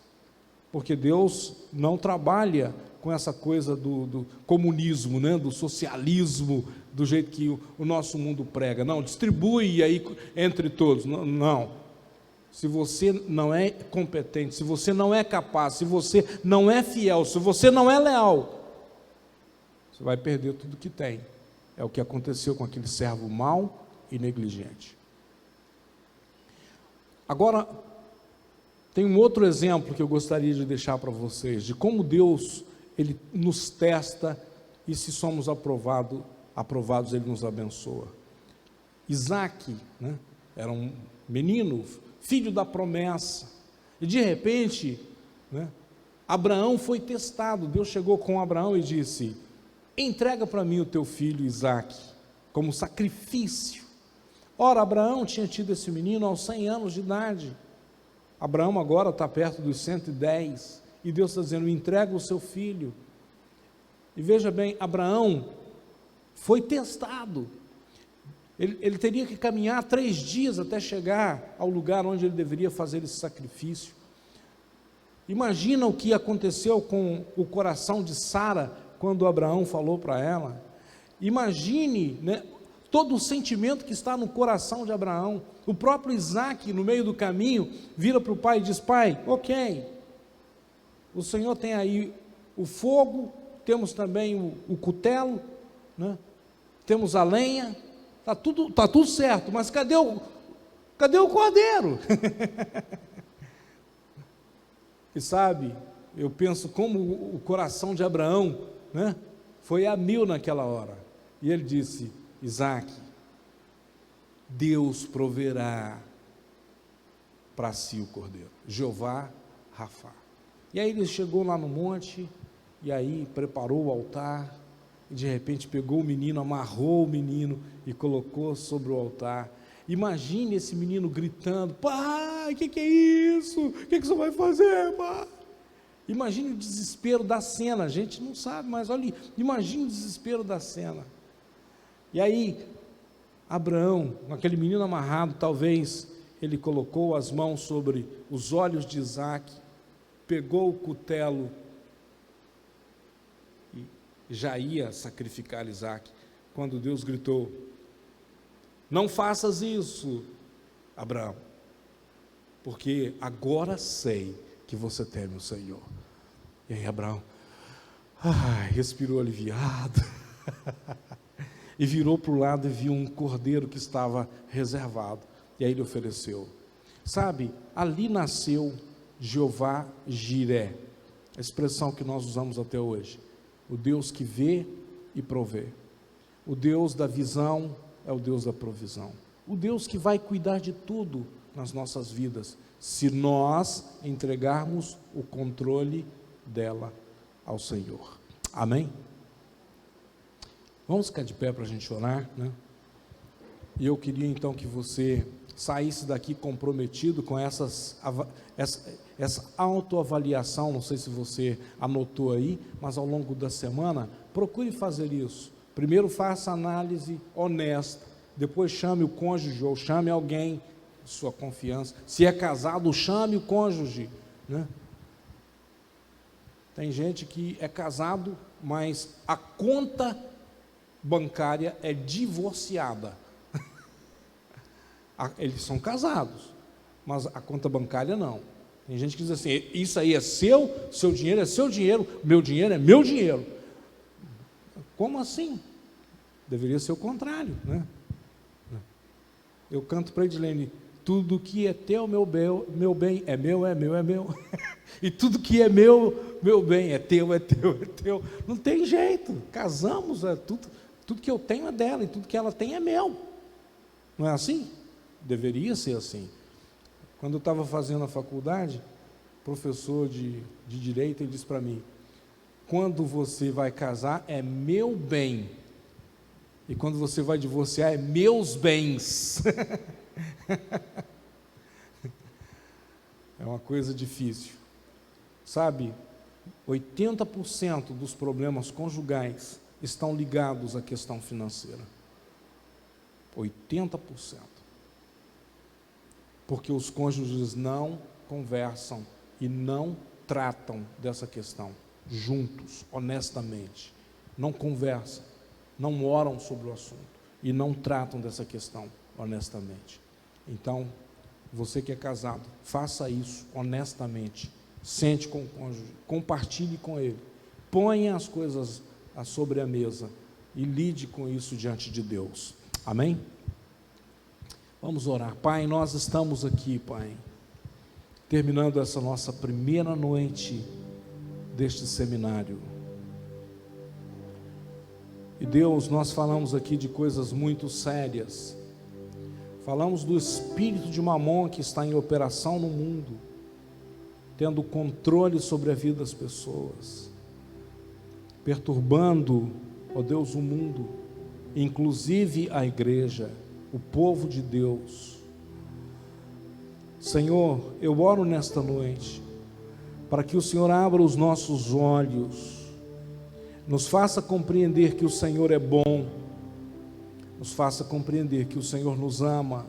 porque Deus não trabalha com essa coisa do comunismo, né? Do socialismo, do jeito que o nosso mundo prega. Não, distribui aí entre todos. Não. Se você não é competente, se você não é capaz, se você não é fiel, se você não é leal, você vai perder tudo que tem. É o que aconteceu com aquele servo mau e negligente. Agora, tem um outro exemplo que eu gostaria de deixar para vocês, de como Deus, Ele nos testa, e se somos aprovados, Ele nos abençoa. Isaac, né, era um menino, filho da promessa, e de repente, né, Abraão foi testado. Deus chegou com Abraão e disse: entrega para mim o teu filho Isaac, como sacrifício. Ora, Abraão tinha tido esse menino aos 100 anos de idade, Abraão agora está perto dos 110, e Deus está dizendo: entrega o seu filho. E veja bem, Abraão foi testado, ele teria que caminhar 3 dias até chegar ao lugar onde ele deveria fazer esse sacrifício. Imagina o que aconteceu com o coração de Sara, quando Abraão falou para ela. Imagine, né, todo o sentimento que está no coração de Abraão. O próprio Isaac, no meio do caminho, vira para o pai e diz: pai, ok, o Senhor tem aí o fogo, temos também o cutelo, né? Temos a lenha, está tudo certo, mas cadê o cordeiro? E sabe, eu penso como o coração de Abraão, né, foi a 1000 naquela hora, e ele disse: Isaac, Deus proverá para si o cordeiro, Jeová Rafá. E aí ele chegou lá no monte, e aí preparou o altar, e de repente pegou o menino, amarrou o menino e colocou sobre o altar. Imagine esse menino gritando: pai, o que é isso? O que você vai fazer, pai? Imagine o desespero da cena. A gente não sabe, mas olha, imagine o desespero da cena. E aí Abraão, com aquele menino amarrado, talvez ele colocou as mãos sobre os olhos de Isaac, pegou o cutelo e já ia sacrificar Isaac, quando Deus gritou: não faças isso, Abraão, porque agora sei que você teme o Senhor. E aí Abraão respirou aliviado e virou para o lado e viu um cordeiro que estava reservado, e aí ele ofereceu. Sabe, ali nasceu Jeová Jiré, a expressão que nós usamos até hoje, o Deus que vê e provê. O Deus da visão é o Deus da provisão, o Deus que vai cuidar de tudo nas nossas vidas, se nós entregarmos o controle dela ao Senhor. Amém? Vamos ficar de pé para a gente orar, né? E eu queria então que você saísse daqui comprometido com essa autoavaliação. Não sei se você anotou aí, mas ao longo da semana, procure fazer isso. Primeiro faça análise honesta, depois chame o cônjuge ou chame alguém de sua confiança. Se é casado, chame o cônjuge, né? Tem gente que é casado, mas a conta bancária é divorciada. Eles são casados, mas a conta bancária não. Tem gente que diz assim: isso aí é seu dinheiro é seu dinheiro, meu dinheiro é meu dinheiro. Como assim? Deveria ser o contrário, né? Eu canto para Edilene: tudo que é teu, meu bem, é meu. E tudo que é meu bem, é teu. Não tem jeito, casamos, tudo que eu tenho é dela, e tudo que ela tem é meu. Não é assim? Deveria ser assim. Quando eu estava fazendo a faculdade, professor de Direito, ele disse para mim: quando você vai casar é meu bem, e quando você vai divorciar é meus bens. É uma coisa difícil, sabe? 80% dos problemas conjugais estão ligados à questão financeira. 80%. Porque os cônjuges não conversam e não tratam dessa questão juntos, honestamente. Não conversam, não oram sobre o assunto e não tratam dessa questão honestamente. Então, você que é casado, faça isso honestamente. Sente com o cônjuge, compartilhe com ele, ponha as coisas sobre a mesa e lide com isso diante de Deus. Amém? Vamos orar. Pai, nós estamos aqui, Pai, terminando essa nossa primeira noite deste seminário. E Deus, nós falamos aqui de coisas muito sérias. Falamos do espírito de Mamon que está em operação no mundo, tendo controle sobre a vida das pessoas, perturbando, ó Deus, o mundo, inclusive a igreja, o povo de Deus. Senhor, eu oro nesta noite, para que o Senhor abra os nossos olhos, nos faça compreender que o Senhor é bom, nos faça compreender que o Senhor nos ama,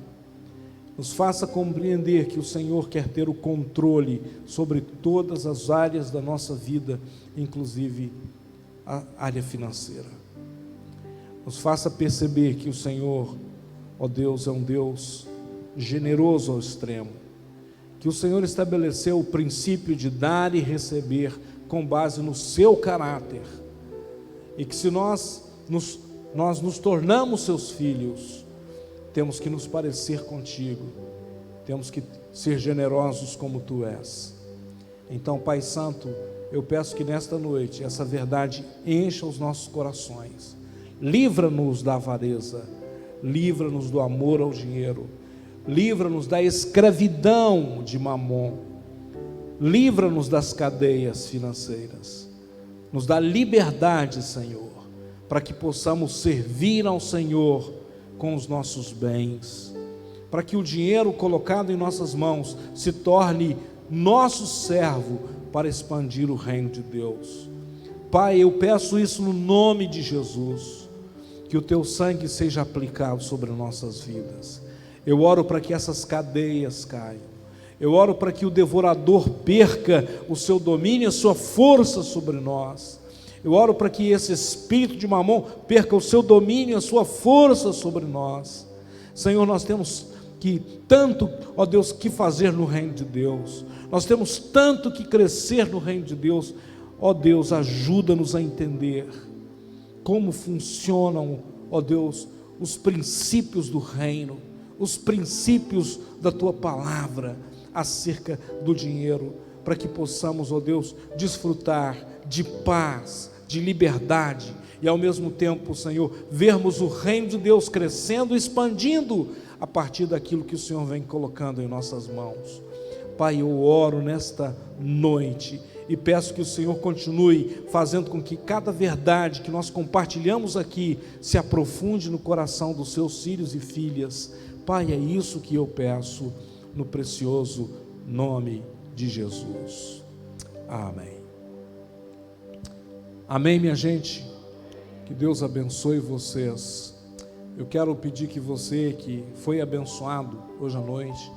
nos faça compreender que o Senhor quer ter o controle sobre todas as áreas da nossa vida, inclusive a área financeira. Nos faça perceber que o Senhor, ó Deus, é um Deus generoso ao extremo, que o Senhor estabeleceu o princípio de dar e receber com base no seu caráter, e que se nós nos tornamos seus filhos, temos que nos parecer contigo, temos que ser generosos como tu és. Então, Pai Santo, eu peço que nesta noite essa verdade encha os nossos corações, livra-nos da avareza, livra-nos do amor ao dinheiro, livra-nos da escravidão de Mamon, livra-nos das cadeias financeiras, nos dá liberdade, Senhor, para que possamos servir ao Senhor com os nossos bens, para que o dinheiro colocado em nossas mãos se torne nosso servo para expandir o reino de Deus. Pai, eu peço isso no nome de Jesus, que o teu sangue seja aplicado sobre nossas vidas. Eu oro para que essas cadeias caiam, eu oro para que o devorador perca o seu domínio, a sua força sobre nós. Eu oro para que esse espírito de Mamon perca o seu domínio, a sua força sobre nós. Senhor, nós temos que tanto, ó Deus, que fazer no reino de Deus, nós temos tanto que crescer no reino de Deus. Ó Deus, ajuda-nos a entender como funcionam, ó Deus, os princípios do reino, os princípios da tua palavra acerca do dinheiro, para que possamos, ó Deus, desfrutar de paz, de liberdade, e ao mesmo tempo, Senhor, vermos o reino de Deus crescendo e expandindo a partir daquilo que o Senhor vem colocando em nossas mãos. Pai, eu oro nesta noite e peço que o Senhor continue fazendo com que cada verdade que nós compartilhamos aqui se aprofunde no coração dos seus filhos e filhas. Pai, é isso que eu peço no precioso nome de Jesus. Amém. Amém, minha gente. Que Deus abençoe vocês. Eu quero pedir que você que foi abençoado hoje à noite,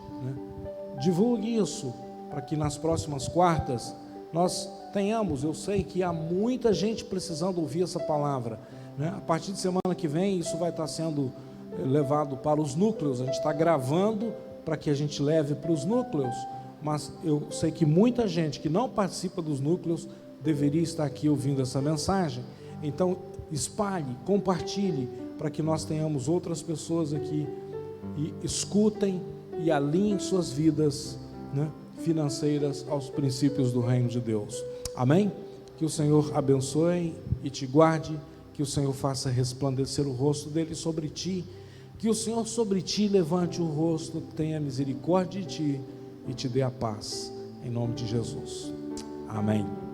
divulgue isso, para que nas próximas quartas nós tenhamos, eu sei que há muita gente precisando ouvir essa palavra, né? A partir de semana que vem, isso vai estar sendo levado para os núcleos, a gente está gravando para que a gente leve para os núcleos, mas eu sei que muita gente que não participa dos núcleos deveria estar aqui ouvindo essa mensagem. Então espalhe, compartilhe, para que nós tenhamos outras pessoas aqui e escutem e alinhem suas vidas, né, financeiras aos princípios do reino de Deus. Amém? Que o Senhor abençoe e te guarde, que o Senhor faça resplandecer o rosto dele sobre ti, que o Senhor sobre ti levante o rosto, tenha misericórdia de ti e te dê a paz, em nome de Jesus. Amém.